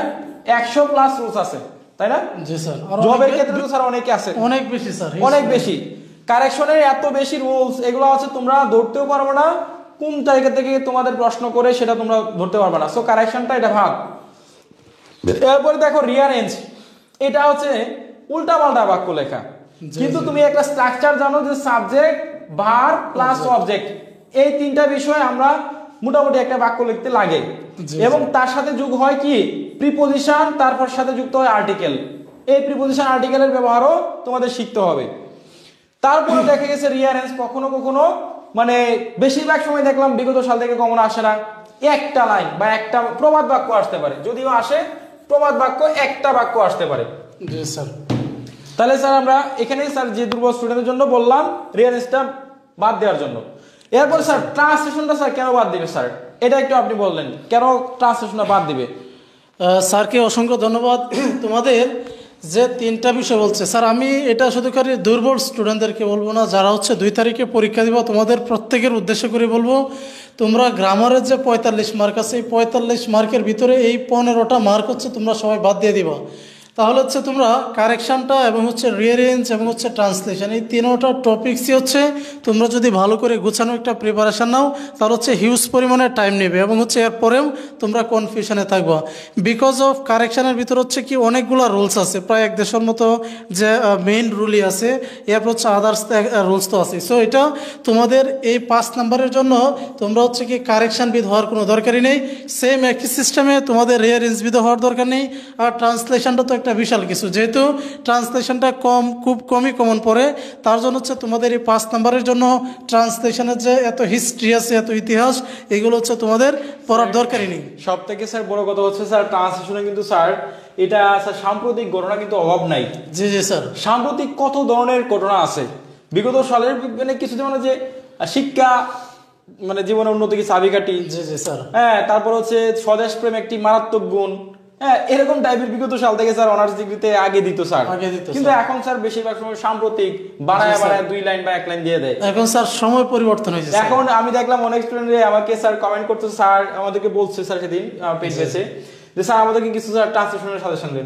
100+ রুলস আছে, তাই না? জি স্যার। জবের ক্ষেত্রে তো স্যার অনেকে আছে, অনেক বেশি স্যার, অনেক বেশি। কারেকশনের এত বেশি রুলস, এগুলো হচ্ছে তোমরা ধরতেও পারবে না, কোন জায়গা থেকে তোমাদের প্রশ্ন করে সেটা তোমরা ধরতে পারবে না। সো কারেকশনটা এটা ভাগ। এরপরে দেখো রিয়ারেঞ্জ, এটা হচ্ছে উল্টাপাল্টা বাক্য লেখা, কিন্তু তুমি একটা স্ট্রাকচার জানো যে সাবজেক্ট, ভার্ব প্লাস অবজেক্ট, এই 3টা বিষয় আমরা মোটামুটি একটা বাক্য লিখতে লাগে, এবং তার সাথে যোগ হয় কি প্রিপোজিশন, তারপর সাথে যুক্ত হয় আর্টিকেল। এই প্রিপোজিশন আর্টিকেলের ব্যবহারও তোমাদের শিখতে হবে। তারপরে দেখা গেছে রিয়ারেঞ্জ কখনো কখনো, মানে বেশিরভাগ সময় দেখলাম বিগত সাল থেকে কমন আসে না, একটা লাইন বা একটা প্রবাদ বাক্য আসতে পারে, যদিও আসে প্রবাদ বাক্য, একটা বাক্য আসতে পারে। জি স্যার। তাহলে স্যার আমরা এখানে স্যার যে দুর্বল স্টুডেন্টের জন্য বললাম রিয়ারেঞ্জটা বাদ দেওয়ার জন্য। এরপর স্যার ট্রান্সলেশনটা স্যার কেন বাদ দিবে স্যার, এটা একটু আপনি বললেন, কেন ট্রান্সলেশনটা বাদ দিবে? স্যারকে অসংখ্য ধন্যবাদ। তোমাদের যে 3টা বিষয় বলছে স্যার, আমি এটা শুধু খালি দুর্বল স্টুডেন্টদেরকে বলবো না, যারা হচ্ছে 2 তারিখে পরীক্ষা দিব তোমাদের প্রত্যেকের উদ্দেশ্য করে বলবো, তোমরা গ্রামারের যে 45 মার্ক আছে, এই 45 মার্কের ভিতরে এই 15টা মার্ক হচ্ছে তোমরা সবাই বাদ দিয়ে দিবা। তাহলে হচ্ছে তোমরা কারেকশানটা এবং হচ্ছে রিয়ারেঞ্জ এবং হচ্ছে ট্রান্সলেশন, এই 3টা টপিক্সই হচ্ছে তোমরা যদি ভালো করে গুছানো একটা প্রিপারেশান নাও, তাহলে হচ্ছে হিউজ পরিমাণে টাইম নেবে এবং হচ্ছে এরপরেও তোমরা কনফিউশনে থাকবা। বিকজ অফ কারেকশানের ভিতর হচ্ছে কি অনেকগুলো রুলস আছে, প্রায় 1 দেশের মতো যে মেইন রুলই আছে, এরপর হচ্ছে আদার্স রুলস তো আছে। সো এটা তোমাদের এই 5 নাম্বারের জন্য তোমরা হচ্ছে কি কারেকশানবিদ হওয়ার কোনো দরকারই নেই, সেম একই সিস্টেমে তোমাদের রিয়ারেঞ্জবিদ হওয়ার দরকার নেই। আর ট্রান্সলেশনটা তো একটা বিশাল কিছু, যেহেতু ট্রান্সলেশনটা খুব কমই কমন পড়ে, তার জন্য হচ্ছে তোমাদের এই 5 নাম্বারের জন্য ট্রান্সলেশনের যে এত হিস্ট্রি আছে, এত ইতিহাস, এগুলো হচ্ছে তোমাদের পড়ার দরকারই নেই। সব থেকে স্যার বড় কথা হচ্ছে স্যার ট্রান্সলেশনে কিন্তু স্যার এটা স্যার সাম্প্রতিক ঘটনা কিন্তু অভাব নাই। জি জি স্যার। সাম্প্রতিক কত ধরনের ঘটনা আছে বিগত সালের, মানে কিছু যেমন যে শিক্ষা, মানে জীবনের উন্নতি কি চাবিকাঠি, জি জি স্যার। হ্যাঁ, তারপর হচ্ছে স্বদেশ প্রেম একটি মারাত্মক গুণ, হ্যাঁ, এরকম টাইপের বিগত সাল থেকে স্যার অনার্স ডিগ্রিতে আগে দিত স্যার, কিন্তু এখন স্যার বেশিরভাগ সময় সাম্প্রতিক বাড়ায় 2 লাইন বা 1 লাইন দিয়ে দেয়। এখন স্যার সময় পরিবর্তন হয়েছে। এখন আমি দেখলাম অনেক স্টুডেন্টরা আমাকে স্যার কমেন্ট করতেছে, স্যার আমাদেরকে বলছে স্যার সেদিন পেজ বেসে যে স্যার আমাদেরকে কিছু স্যার ট্রান্সলেশনের সাজেশন দিন,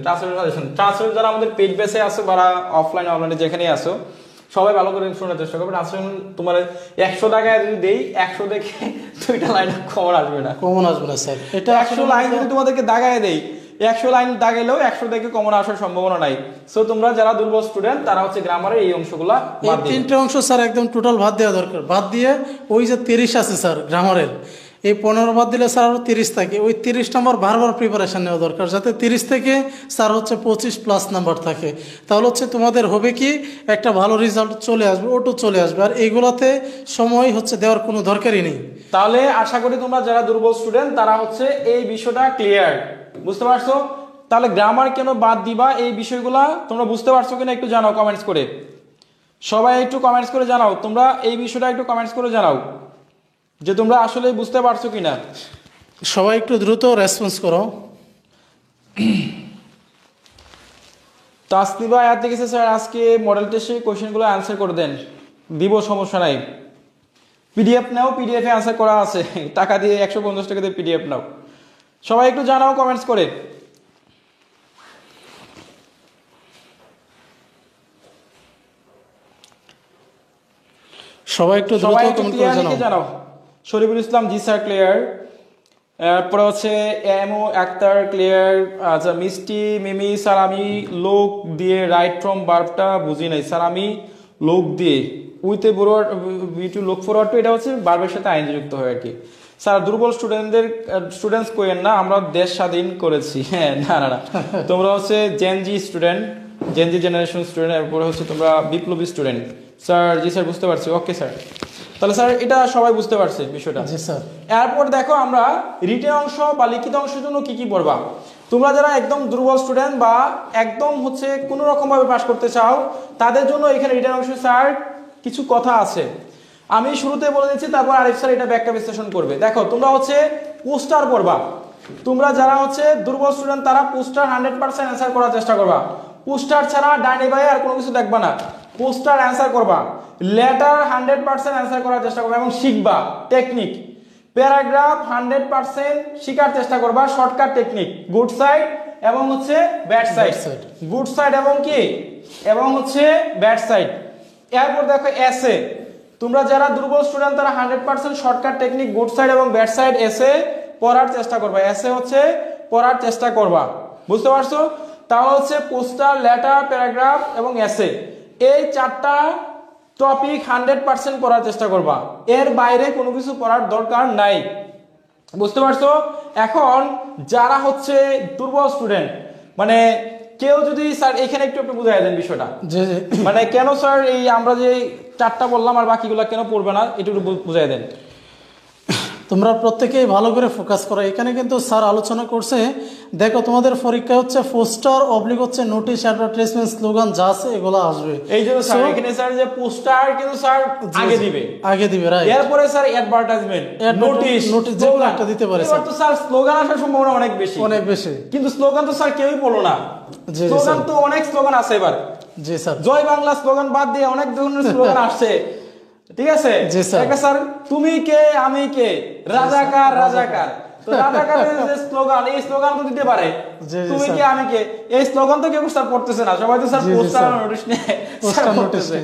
ট্রান্সলেশন যারা আমাদের পেজ বেসে আছে বা অফলাইনে যেখানে আসো সবাই ভালো করে শোনার চেষ্টা করবে। ট্রান্সলেশন তোমার 100 টাকায় যদি দেই, 100 দেখে 2টা লাইন কমন আসবে না, স্যার। এটা 100 লাইন যদি তোমাদেরকে দাগায় দেই, 100 লাইন দাগাইলেও 100 থেকে কমন আসার সম্ভাবনা নাই। সো তোমরা যারা দুর্বল স্টুডেন্ট তারা হচ্ছে গ্রামারের এই অংশগুলো বাদ দিও। 3টে অংশ স্যার একদম টোটাল বাদ দেওয়া দরকার। বাদ দিয়ে ওই যে 30 আছে স্যার গ্রামারের, এই 15 বাদ দিলে স্যার আরও 30 থাকে, ওই 30 নাম্বার বারবার প্রিপারেশান নেওয়া দরকার, যাতে 30 থেকে স্যার হচ্ছে 25+ নাম্বার থাকে। তাহলে হচ্ছে তোমাদের হবে কি একটা ভালো রেজাল্ট চলে আসবে, ওটু চলে আসবে, আর এইগুলোতে সময় হচ্ছে দেওয়ার কোনো দরকারই নেই। তাহলে আশা করি তোমরা যারা দুর্বল স্টুডেন্ট তারা হচ্ছে এই বিষয়টা ক্লিয়ার, বুঝতে পারছো? তাহলে গ্রামার কেন বাদ দিবা, এই বিষয়গুলা তোমরা বুঝতে পারছো কিনা একটু জানাও কমেন্টস করে, সবাই একটু কমেন্টস করে জানাও, তোমরা এই বিষয়টা একটু কমেন্টস করে জানাও যে তোমরা আসলে বুঝতে পারছো কিনা। সবাই একটু দ্রুত রেসপন্স করো। তাসনিবা আয়াত লিখেছে স্যার আজকে মডেল টেস্টে কোশ্চেনগুলো অ্যান্সার করে দেন, দিব, সমস্যা নাই। পিডিএফ নাও, পিডিএফ এ আনসার করা আছে, টাকা দিয়ে 150 টাকা দিয়ে পিডিএফ নাও। সবাই একটু জানাও কমেন্টস করে। সবাই একটু দ্রুত সবাই কমেন্ট করে জানাও। শরীফুল ইসলাম, জি স্যার ক্লিয়ার। এরপরে হচ্ছে এমও আক্তার ক্লিয়ার। আচ্ছা, মিষ্টি মিমি স্যার আমি লোক দিয়ে রাইট ফ্রম ভার্বটা বুঝি নাই স্যার, আমি লোক দিয়ে উইথ এ ফরওয়ার্ড টু লোক ফরওয়ার্ড টু, এটা হচ্ছে ভার্বের সাথে আইনজি যুক্ত হয় আর কি। স্যার দুর্বল স্টুডেন্টস কোয়েন না, আমরা দেশ স্বাধীন করেছি। হ্যাঁ না না না, তোমরা হচ্ছে Gen Z student, Gen Z generation student, এরপরে হচ্ছে তোমরা বিপ্লবী স্টুডেন্ট। স্যার জি স্যার বুঝতে পারছি, ওকে স্যার। তাহলে স্যার এটা সবাই বুঝতে পারছে বিষয়টা। জি স্যার। এরপর দেখো আমরা রিটেন অংশ বা লিখিত অংশের জন্য কি কি পড়বা। তোমরা যারা একদম দুর্বল স্টুডেন্ট বা একদম হচ্ছে কোনো রকম ভাবে পাস করতে চাও, তাদের জন্য এখানে রিটেন অংশে স্যার কিছু কথা আছে, আমি শুরুতে বলে দিচ্ছি, তারপর আরিফ স্যার এটা ব্যাখ্যা বিশ্লেষণ করবে। দেখো তোমরা হচ্ছে পোস্টার পড়বা। তোমরা যারা হচ্ছে দুর্বল স্টুডেন্ট তারা পোস্টার 100% অ্যান্সার করার চেষ্টা করবা। পোস্টার ছাড়া ডাইনে বায়ে আর কোনো কিছু দেখবা না, পোস্টার অ্যান্সার করবা। লেটার 100% অ্যান্সার করার চেষ্টা করবা এবং শিখবা টেকনিক। প্যারাগ্রাফ 100% শেখার চেষ্টা করবা, শর্টকাট টেকনিক, গুড সাইড এবং হচ্ছে ব্যাড সাইড, গুড সাইড এবং কি এবং হচ্ছে ব্যাড সাইড। এরপর দেখো এসে, তোমরা যারা দুর্বল স্টুডেন্ট তারা 100% শর্টকাট টেকনিক, গুড সাইড এবং ব্যাড সাইড এসে পড়ার চেষ্টা করবা, এসে হচ্ছে পড়ার চেষ্টা করবা। বুঝতে পারছো? তাহলে হচ্ছে পোস্টার, লেটার, প্যারাগ্রাফ এবং এসে, এই চারটা টপিক 100% পড়ার চেষ্টা করবা, এর বাইরে কোনো কিছু পড়ার দরকার নাই। বুঝতে পারছো? এখন যারা হচ্ছে দুর্বল স্টুডেন্ট, মানে কেউ যদি স্যার এখানে একটু বুঝাই দেন বিষয়টা, মানে কেন স্যার এই আমরা যে চারটা বললাম আর বাকিগুলো কেন পড়বে না, একটু বুঝাই দেন। তোমরা প্রত্যেকেই ভালো করে ফোকাস করো। এখানে কিন্তু স্যার আলোচনা করছে, দেখো তোমাদের পরীক্ষা হচ্ছে পোস্টার অবলিক হচ্ছে নোটিশ, অ্যাডভার্টাইজমেন্ট, স্লোগান যা আছে এগুলো আসবে। এই জন্য স্যার এখানে স্যার যে পোস্টার কিন্তু স্যার আগে দিবে রাইট। এরপরে স্যার অ্যাডভার্টাইজমেন্ট, নোটিশ যে কোনো একটা দিতে পারে। এবার তো স্যার স্লোগান আসার সম্ভাবনা অনেক বেশি, কিন্তু স্লোগান তো স্যার কেউই বললো না। স্লোগান তো অনেক স্লোগান আছে এবার। জি স্যার। জয় বাংলা স্লোগান বাদ দিয়ে অনেক ধরনের স্লোগান আসছে, ঠিক আছে? একটা স্যার তুমি কে আমি কে, রাজাকার রাজাকার, তো রাজাকারের যে স্লোগান, এই স্লোগান তো দিতে পারে, তুমি কে আমি কে, এই স্লোগান তো কেউ স্যার পড়তেছে না, সবাই তো স্যার পোস্টার নোটিশ নিয়ে স্যার পড়তেছে।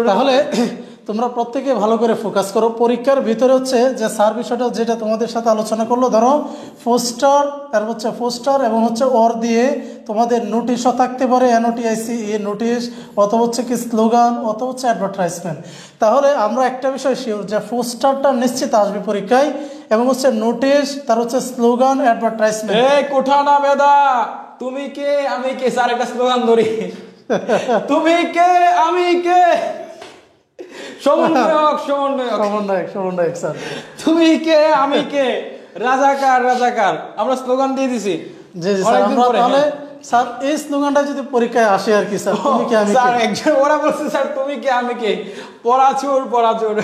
তাহলে তোমরা প্রত্যেকে ভালো করে ফোকাস করো। পরীক্ষার ভিতরে হচ্ছে যে স্যার বিষয়টা যেটা তোমাদের সাথে আলোচনা করলো, ধরো পোস্টার, তার হচ্ছে পোস্টার এবং হচ্ছে ওর দিয়ে তোমাদের নোটিশও থাকতে পারে, এনওটিআইসি এ নোটিশ, অথবা হচ্ছে কি স্লোগান, অথবা হচ্ছে অ্যাডভার্টাইজমেন্ট। তাহলে আমরা একটা বিষয় শিওর যে পোস্টারটা নিশ্চিত আসবে পরীক্ষায়, এবং হচ্ছে নোটিশ, তার হচ্ছে স্লোগান, অ্যাডভার্টাইজমেন্ট। এই কোঠা না বেদা, তুমি কে আমি কে, স্যার একটা স্লোগান ধরি, তুমি কে আমি কে, সমন্বয়ক স্যার, তুমি কে আমি কে, রাজাকার রাজাকার, আমরা স্লোগান দিয়ে দিছি। জি জি স্যার। আমরা তাহলে স্যার এই স্লোগানটা যদি পরীক্ষায় আসে আর কি, স্যার তুমি কে আমি কে, স্যার একজন ওরা বলছে স্যার তুমি কে আমি কে, পড়াচোর পড়াচোর।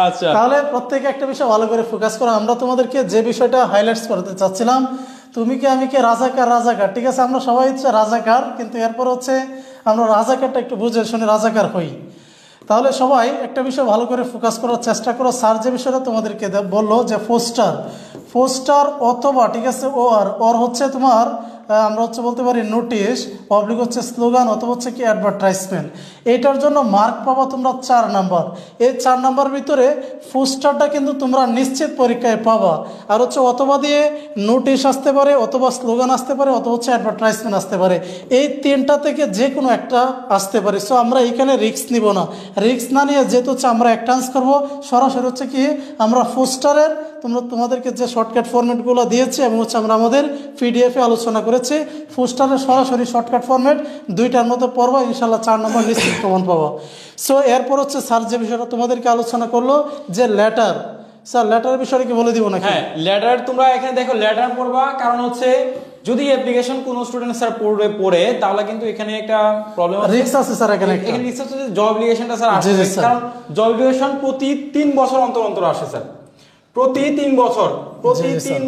আচ্ছা, তাহলে প্রত্যেকে একটা বিষয় ভালো করে ফোকাস করো। আমরা তোমাদেরকে যে বিষয়টা হাইলাইটস করতে চাচ্ছিলাম, তুমি কে আমি কে, রাজাকার রাজাকার, ঠিক আছে? আমরা সবাই হচ্ছে রাজাকার, কিন্তু এরপর হচ্ছে আমরা রাজাকারটা একটু বুঝে শুনে রাজাকার হই। তাহলে সবাই একটা বিষয় ভালো করে ফোকাস করার চেষ্টা করো। স্যার যে বিষয়টা তোমাদেরকে বললো যে পোস্টার অথবা, ঠিক আছে, ওর হচ্ছে তোমার আমরা হচ্ছে বলতে পারি নোটিশ, পাবলিক হচ্ছে স্লোগান, অথবা হচ্ছে কি অ্যাডভার্টাইজমেন্ট। এটার জন্য মার্ক পাবা তোমরা 4 নাম্বার। এই 4 নাম্বার ভিতরে পোস্টারটা কিন্তু তোমরা নিশ্চিত পরীক্ষায় পাবা। আর হচ্ছে অথবা দিয়ে নোটিশ আসতে পারে, অথবা স্লোগান আসতে পারে, অথবা হচ্ছে অ্যাডভার্টাইজমেন্ট আসতে পারে। এই 3টা থেকে যে কোনো একটা আসতে পারে। সো আমরা এখানে রিস্ক নিব না, রিস্ক না নিয়ে যেহেতু হচ্ছে আমরা একটা আনসার করবো, সরাসরি হচ্ছে কি আমরা পোস্টারের তোমাদেরকে যে শর্টকাট ফরম্যাটগুলো দিয়েছি এবং হচ্ছে আমরা আমাদের পিডিএফে আলোচনা করেছি, পোস্টারের সরাসরি শর্টকাট ফরম্যাট 2টার মতো পড়বো, ইনশাল্লাহ 4 নম্বর নিশ্চিত প্রমাণ পাবো। সো এরপর হচ্ছে স্যার যে বিষয়টা তোমাদেরকে আলোচনা করলো যে লেটার, স্যার লেটার বিষয়টা কি বলে দিব নাকি? হ্যাঁ, লেটার তোমরা এখানে দেখো লেটার পড়বা, কারণ হচ্ছে যদি অ্যাপ্লিকেশন কোনো স্টুডেন্ট স্যার পড়ে তাহলে কিন্তু এখানে একটা প্রবলেম আছে, রিস্ক আছে স্যার। এখানে রিস্ক আছে যে জব অ্যাপ্লিকেশনটা স্যার আসে, কারণ জব অ্যাপ্লিকেশন প্রতি 3 বছর অন্তর আসে স্যার, প্রতি 3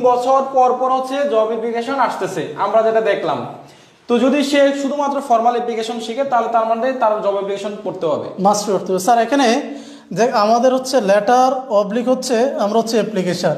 বছর পর পর হচ্ছে জব অ্যাপ্লিকেশন আসতেছে, আমরা যেটা দেখলাম। তো যদি সে শুধুমাত্র ফর্মাল অ্যাপ্লিকেশন শিখে তাহলে তার মানে তার জব অ্যাপ্লিকেশন পড়তে হবে, মাস্ট পড়তে হবে। স্যার এখানে যে আমাদের হচ্ছে লেটার অবলিক হচ্ছে আমরা হচ্ছে অ্যাপ্লিকেশন।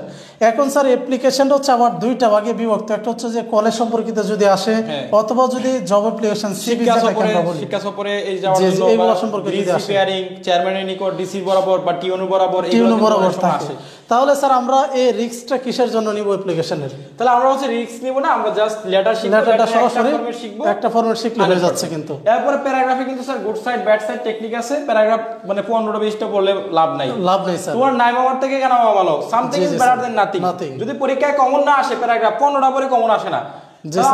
এখন স্যার অ্যাপ্লিকেশনটা হচ্ছে আমার দুইটা ভাগে বিভক্ত, একটা হচ্ছে যে কলেজ সম্পর্কিত যদি আসে অথবা যদি জব অ্যাপ্লিকেশন সিভি যেটাকে আমরা বলি, শিক্ষা সফরে এই যাওয়ার জন্য এইগুলো সম্পর্কে যদি আসে প্রিপেয়ারিং চেয়ারম্যানের নিকট ডিসি বরাবর বা টিওনো বরাবর টিউনো বরাবর থাকে, তাহলে স্যার আমরা এই রিস্কটা কিসের জন্য নিব অ্যাপ্লিকেশনের? তাহলে আমরা হচ্ছে রিস্ক নিব না, আমরা জাস্ট লেটার শিখব, লেটারটা সরাসরি শিখব, একটা ফরম্যাট শিখলে হয়ে যাচ্ছে। কিন্তু এরপরে প্যারাগ্রাফে কিন্তু sir good side bad side technique আছে। প্যারাগ্রাফ মানে 15টা 20টা পড়লে লাভ নাই স্যার, তোমার 9 নাম্বার থেকে কেন ভালো, something is better then nothing. যদি পরীক্ষায় কমন না আসে প্যারাগ্রাফ 15টা পরে কমন আসে না,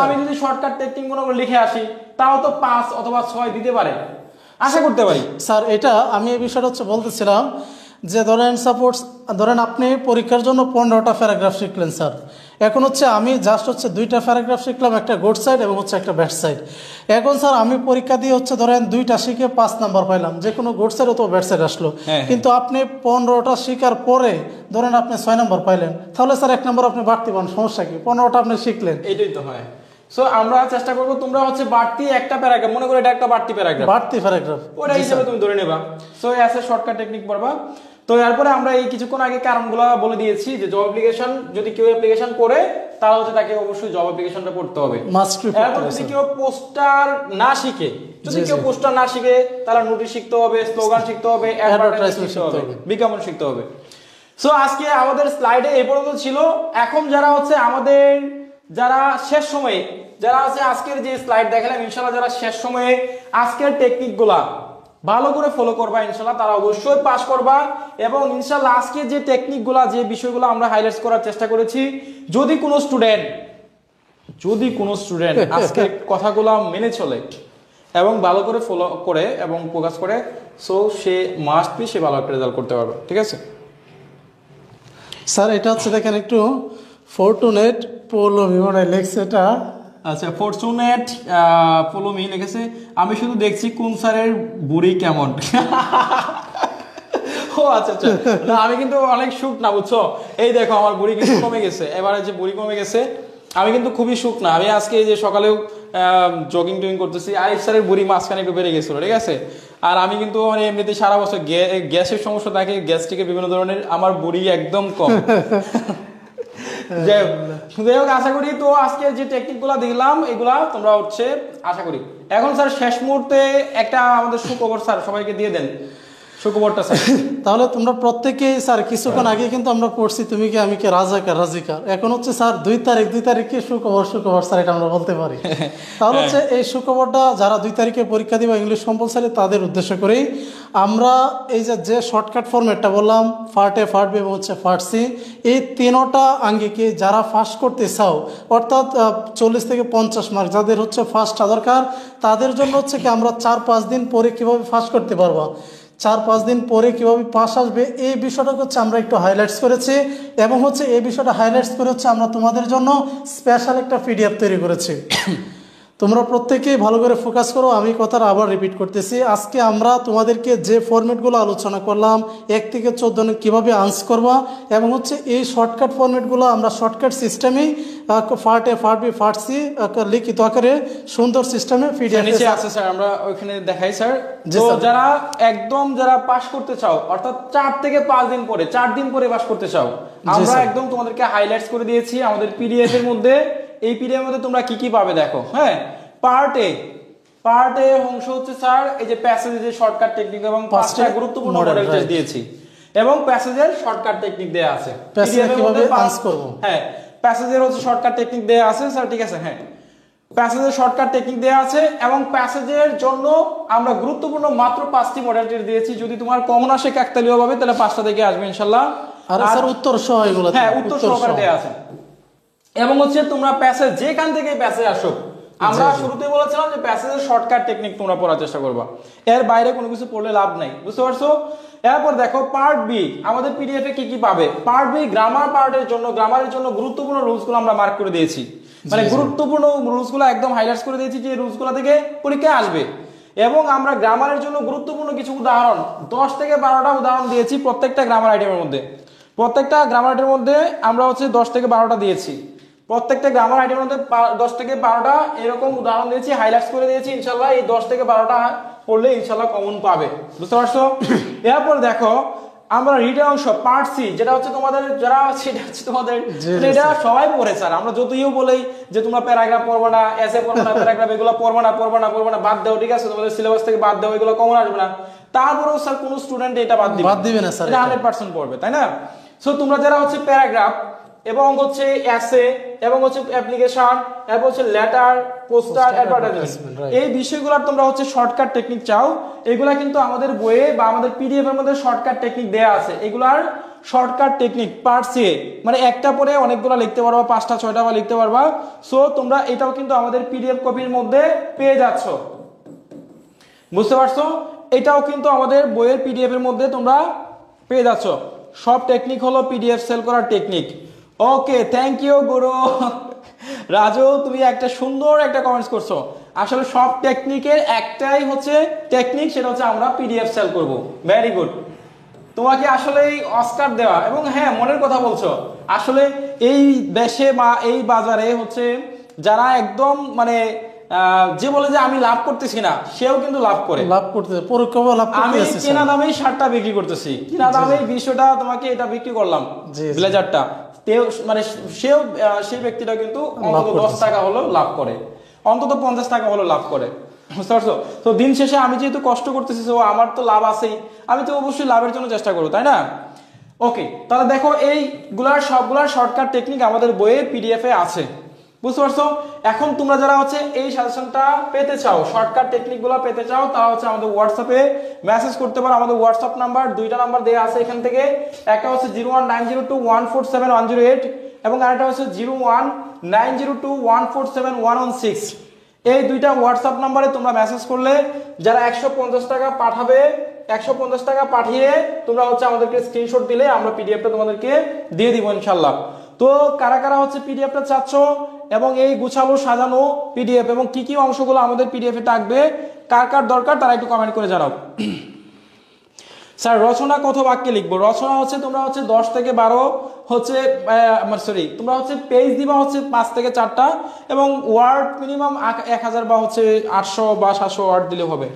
আমি যদি শর্টকাট টেকনিক মনে করে লিখে আসি তাও তো 5 অথবা 6 দিতে পারে, আশা করতে পারি। স্যার এটা আমি এই বিষয়টা হচ্ছে বলতেছিলাম যে ধরেন সাপোজ ধরেন আপনি পরীক্ষার জন্য 15টা প্যারাগ্রাফ শিখলেন স্যার, এখন হচ্ছে আমি জাস্ট হচ্ছে 2টা প্যারাগ্রাফ শিখলাম, একটা গুড সাইড এবং হচ্ছে একটা ব্যাড সাইড। এখন স্যার আমি পরীক্ষা দিয়ে হচ্ছে ধরেন 2টা শিখে 5 নাম্বার পাইলাম, যে কোনো গুড সাইড অথবা ব্যাড সাইড আসলো, কিন্তু আপনি 15টা শিখার পরে ধরেন আপনি 6 নাম্বার পাইলেন, তাহলে স্যার 1 নাম্বার আপনি বাড়তি পান, সমস্যা কি? 15টা আপনি শিখলেন, এটাই তো হয়। সো আমরা চেষ্টা করব তোমরা হচ্ছে বাড়তি একটা প্যারাগ্রাফ মনে করে এটা একটা বাড়তি প্যারাগ্রাফ ওটা হিসেবে তুমি ধরে নেবা। সো এসে শর্টকাট টেকনিক পড়বা। তো এরপরে আমরা এই কিছুক্ষণ আগে কারণগুলো বলে দিয়েছি যে জব অ্যাপ্লিকেশন যদি কেউ অ্যাপ্লিকেশন করে তাহলে হচ্ছে তাকে অবশ্যই জব অ্যাপ্লিকেশনটা করতে হবে। এরপর যদি কেউ পোস্টার না শিখে, যদি কেউ পোস্টার না শিখে তাহলে নোটিশ শিখতে হবে, স্লোগান শিখতে হবে, অ্যাডভার্টাইজমেন্ট শিখতে হবে, বিজ্ঞাপন শিখতে হবে। সো আজকে আমাদের স্লাইডে এই পর্যন্ত ছিল। এখন যারা হচ্ছে আমাদের যারা শেষ সময়ে যারা আছে আজকের যে স্লাইড দেখালাম ইনশাআল্লাহ যারা শেষ সময়ে আজকের টেকনিকগুলা ভালো করে ফলো করবা ইনশাআল্লাহ তারা অবশ্যই পাস করবা। এবং ইনশাআল্লাহ আজকে যে টেকনিকগুলা যে বিষয়গুলো আমরা হাইলাইটস করার চেষ্টা করেছি, যদি কোনো স্টুডেন্ট আজকে কথাগুলো মেনে চলে এবং ভালো করে ফলো করে এবং ফোকাস করে, সো সে মাস্ট বি সে ভালো একটা রেজাল্ট করতে পারবে। ঠিক আছে স্যার, এটা হচ্ছে দেখেন একটু ফরচুনেট পৌলমী মানে লেখছে এটা। আচ্ছা, ফরচুনেট পৌলমী লিখেছে আমি শুধু দেখছি কোন স্যারের বুড়ি কেমন। ও আচ্ছা আচ্ছা, না আমি কিন্তু অনেক সুখ না বুঝছো, এই দেখো আমার বুড়ি কিন্তু কমে গেছে, এবারে যে বুড়ি কমে গেছে আমি কিন্তু খুবই সুখ না। আমি আজকে এই যে সকালেও জগিং টগিং করতেছি, আরিফ স্যারের বুড়ি মাঝখানে একটু বেড়ে গেছিল, ঠিক আছে। আর আমি কিন্তু মানে এমনিতে সারা বছর গ্যাসের সমস্যা থাকে, গ্যাস্ট্রিকের বিভিন্ন ধরনের, আমার বুড়ি একদম কম। যাই হোক, আশা করি তো আজকে যে টেকনিক গুলা দেখলাম এগুলা তোমরা হচ্ছে আশা করি। এখন স্যার শেষ মুহূর্তে একটা আমাদের সুখবর স্যার সবাইকে দিয়ে দেন, সুখবরটা স্যার। তাহলে তোমরা প্রত্যেকেই স্যার কিছুক্ষণ আগে কিন্তু আমরা পড়ছি তুমি কি আমি কি রাজাকার রাজিকার, এখন হচ্ছে স্যার 2 তারিখে সুখবর স্যার এটা আমরা বলতে পারি। তাহলে হচ্ছে এই সুখবরটা যারা 2 তারিখে পরীক্ষা দিবা ইংলিশ কম্পালসারি তাদের উদ্দেশ্য করেই আমরা এই যে শর্টকাট ফরম্যাটটা বললাম পার্ট এ, পার্ট বি এবং হচ্ছে পার্ট সি, এই 3টা আঙ্গিকে যারা ফার্স্ট করতে চাও অর্থাৎ 40 থেকে 50 মার্ক যাদের হচ্ছে ফার্স্টটা দরকার, তাদের জন্য হচ্ছে কি আমরা 4-5 দিন পরে কিভাবে ফার্স্ট করতে পারবো, 4-5 দিন পরে কীভাবে পাস আসবে এই বিষয়টা হচ্ছে আমরা একটু হাইলাইটস করেছি। এবং হচ্ছে এই বিষয়টা হাইলাইটস করে হচ্ছে আমরা তোমাদের জন্য স্পেশাল একটা পিডিএফ তৈরি করেছি। তোমরা প্রত্যেকেই ভালো করে ফোকাস করো। আমি কথাটা আবার রিপিট করতেছি, আজকে আমরা তোমাদেরকে যে ফরম্যাটগুলো আলোচনা করলাম 1 থেকে 14 কীভাবে আনসার করবা, এবং হচ্ছে এই শর্টকাট ফরম্যাটগুলো আমরা শর্টকাট সিস্টেমেই part A, part B, part C লিখিত আকারে সুন্দর সিস্টেমে পিডিএফ আছে স্যার, আমরা ওইখানে দেখাই স্যার। তো যারা একদম যারা পাস করতে চাও অর্থাৎ 4 থেকে 5 দিন পরে, 4 দিন পরে পাস করতে চাও, আমরা একদম তোমাদেরকে হাইলাইটস করে দিয়েছি আমাদের পিডিএফ এর মধ্যে। এই পিডিএফ এর মধ্যে তোমরা কি কি পাবে দেখো। হ্যাঁ, পার্ট এ অংশ হচ্ছে স্যার এই যে প্যাসেজের যে শর্টকাট টেকনিক এবং 5টা গুরুত্বপূর্ণ মডেল টেস্ট দিয়েছি এবং প্যাসেজের শর্টকাট টেকনিক দেয়া আছে। পিডিএফ এর মধ্যে আনসার করব। হ্যাঁ, প্যাসেজের হচ্ছে শর্টকাট টেকনিক দেয়া আছে স্যার, ঠিক আছে। হ্যাঁ, প্যাসেজের শর্টকাট টেকনিক দেয়া আছে এবং প্যাসেজের জন্য আমরা গুরুত্বপূর্ণ মাত্র 5টি মডেল টেস্ট দিয়েছি। যদি তোমার কমন আসে কাকতালীয় ভাবে তাহলে 5টা থেকে আসবে ইনশাআল্লাহ। আর স্যার উত্তর সহ এগুলো, হ্যাঁ উত্তর সহকারে দেয়া আছে। এবং হচ্ছে তোমরা প্যাসেজ যেখান থেকে প্যাসেজ আসো, আমরা শুরুতে বলেছিলাম যে প্যাসেজের শর্টকাট টেকনিক তোমরা পড়ার চেষ্টা করবা, এর বাইরে কোনো কিছু পড়লে লাভ নাই, বুঝতে পারছো। এরপর দেখো পার্ট বি আমাদের পিডিএফ এ কি কি পাবে। পার্ট বি গ্রামারের জন্য গুরুত্বপূর্ণ রুলসগুলো আমরা মার্ক করে দিয়েছি, মানে গুরুত্বপূর্ণ রুলসগুলো একদম হাইলাইটস করে দিয়েছি যে রুলসগুলো থেকে পরীক্ষায় আসবে। এবং আমরা গ্রামারের জন্য গুরুত্বপূর্ণ কিছু উদাহরণ 10 থেকে 12টা উদাহরণ দিয়েছি প্রত্যেকটা গ্রামার আইটেমের মধ্যে। প্রত্যেকটা গ্রামার আইটেমের মধ্যে আমরা হচ্ছে 10 থেকে 12টা দিয়েছি, প্রত্যেকটা গ্রামার আইটেমের মধ্যে 10 থেকে 12টা এরকম উদাহরণ দিয়েছি, হাইলাইটস করে দিয়েছি। ইনশাআল্লাহ এই 10 থেকে 12টা পড়লে ইনশাল্লাহ কমন পাবে, বুঝতে পারছো? এরপর দেখো আমরা রিটেন অংশ পার্ট সি, যেটা হচ্ছে তোমাদের যারা সেটা হচ্ছে তোমাদের এটা সবাই পড়ে স্যার। আমরা যদিও বলি যে তোমরা প্যারাগ্রাফ পড়বা না, এসে পড়বা না, প্যারাগ্রাফ এগুলো পড়বা না, বাদ দাও, ঠিক আছে? তোমাদের সিলেবাস থেকে বাদ দাও, এগুলো কমন আসবে না। তারপরেও স্যার কোন স্টুডেন্ট এটা বাদ দিবে না স্যার, 100% পড়বে, তাই না? সো তোমরা যারা হচ্ছে প্যারাগ্রাফ এবং হচ্ছে এসে এবং হচ্ছে অ্যাপ্লিকেশন, এরপর হচ্ছে লেটার, পোস্টার, অ্যাডভার্টাইজমেন্ট, এই বিষয়গুলোর তোমরা হচ্ছে শর্টকাট টেকনিক চাও, এগুলা কিন্তু আমাদের বইয়ে বা আমাদের পিডিএফ এর মধ্যে শর্টকাট টেকনিক দেয়া আছে। এগুলার শর্টকাট টেকনিক পার্ট সি, মানে একটা পরে অনেকগুলো লিখতে পারবা, 5টা 6টা বা লিখতে পারবা। সো তোমরা এটাও কিন্তু আমাদের পিডিএফ কপির মধ্যে পেয়ে যাচ্ছ, বুঝতে পারছো? এটাও কিন্তু আমাদের বইয়ের পিডিএফ এর মধ্যে তোমরা পেয়ে যাচ্ছ। সব টেকনিক হলো পিডিএফ সেল করার টেকনিক। ওকে, থ্যাংক ইউ গুরু। রাজু তুমি একটা সুন্দর একটা কমেন্টস করছো। আসলে সব টেকনিকের একটাই হচ্ছে টেকনিক, সেটা হচ্ছে আমরা পিডিএফ সেল করব। ভেরি গুড, তোমাকে আসলে অস্কার দেওয়া। এবং হ্যাঁ, মনের কথা বলছো। আসলে এই দেশে বা এই বাজারে হচ্ছে যারা একদম মানে যে বলে যে আমি লাভ করতেছি না, সেও কিন্তু লাভ করে, লাভ করতে পরোক্ষভাবে লাভ করতে। আমি কেনা দামেই শার্টটা বিক্রি করতেছি, কিনা দামেই 200টা তোমাকে এটা বিক্রি করলাম, ব্লেজারটা, মানে সেও সেই ব্যক্তিটা কিন্তু অন্তত 10 টাকা হলো লাভ করে, অন্তত 50 টাকা হলো লাভ করে, বুঝতে পারছো? তো দিন শেষে আমি যেহেতু কষ্ট করতেছি, তো আমার তো লাভ আছেই, আমি তো অবশ্যই লাভের জন্য চেষ্টা করবো, তাই না? ওকে, তাহলে দেখো এইগুলার সবগুলার শর্টকাট টেকনিক আমাদের বইয়ে পিডিএফ এ আছে, বুঝতে পারছো? এখন তোমরা যারা হচ্ছে এই সাজেশনটা পেতে চাও, শর্টকাট টেকনিকগুলো পেতে চাও, তারা হচ্ছে আমাদের হোয়াটসঅ্যাপে মেসেজ করতে পারো। আমাদের হোয়াটসঅ্যাপ নাম্বার, 2টা নাম্বার দেওয়া আছে এখান থেকে। একটা হচ্ছে 01902147108 এবং আরেকটা হচ্ছে 01902147116। এই 2টা হোয়াটসঅ্যাপ নাম্বারে তোমরা মেসেজ করলে যারা 150 টাকা পাঠাবে, 150 টাকা পাঠিয়ে তোমরা হচ্ছে আমাদেরকে স্ক্রিনশট দিলে আমরা পিডিএফটা তোমাদেরকে দিয়ে দিব ইনশাল্লাহ। তো কারা কারা হচ্ছে পিডিএফটা চাচ্ছ এবং এই গুছালো সাজানো পিডিএফ এবং কি কি অংশগুলো আমাদের পিডিএফে থাকবে, কার কার দরকার তারা একটু কমেন্ট করে জানাও। স্যার রচনা কত বাক্যে লিখবো? রচনা হচ্ছে তোমরা হচ্ছে 10 থেকে 12 হচ্ছে তোমরা হচ্ছে পেজ দিবা হচ্ছে 5 থেকে 4টা এবং ওয়ার্ড মিনিমাম 1000 বা হচ্ছে 800 বা 700 ওয়ার্ড দিলে হবে।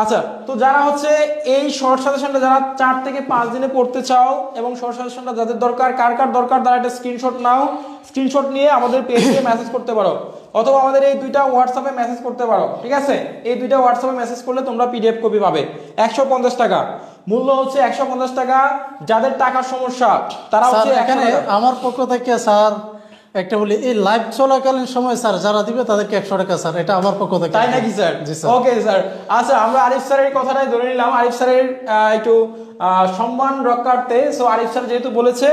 আচ্ছা, তো যারা হচ্ছে এই শর্ট সাজেশনটা যারা 4 থেকে 5 দিনে পড়তে চাও এবং শর্ট সাজেশনটা যাদের দরকার, কার কার দরকার তারা একটা স্ক্রিনশট নাও, স্ক্রিনশট নিয়ে আমাদের পেজে মেসেজ করতে পারো অথবা আমাদের এই 2টা হোয়াটসঅ্যাপে মেসেজ করতে পারো, ঠিক আছে? এই 2টা হোয়াটসঅ্যাপে মেসেজ করলে তোমরা পিডিএফ কপি পাবে। 150 টাকা মূল্য হচ্ছে, 150 টাকা। যাদের টাকার সমস্যা তারা হচ্ছে এখানে আমার পক্ষ থেকে স্যার একটা বলি, এই লাইভ চলাকালীন সময় স্যার যারা দিবে তাদেরকে 100 টাকা স্যার, এটা আমার পক্ষ থেকে। তাই নাকি স্যার? Okay sir. আচ্ছা, আমরা আরিফ স্যারের কথাটাই ধরে নিলাম। আরিফ স্যারের একটু সম্মান রক্ষার্থে, সো আরিফ স্যার যেহেতু বলেছে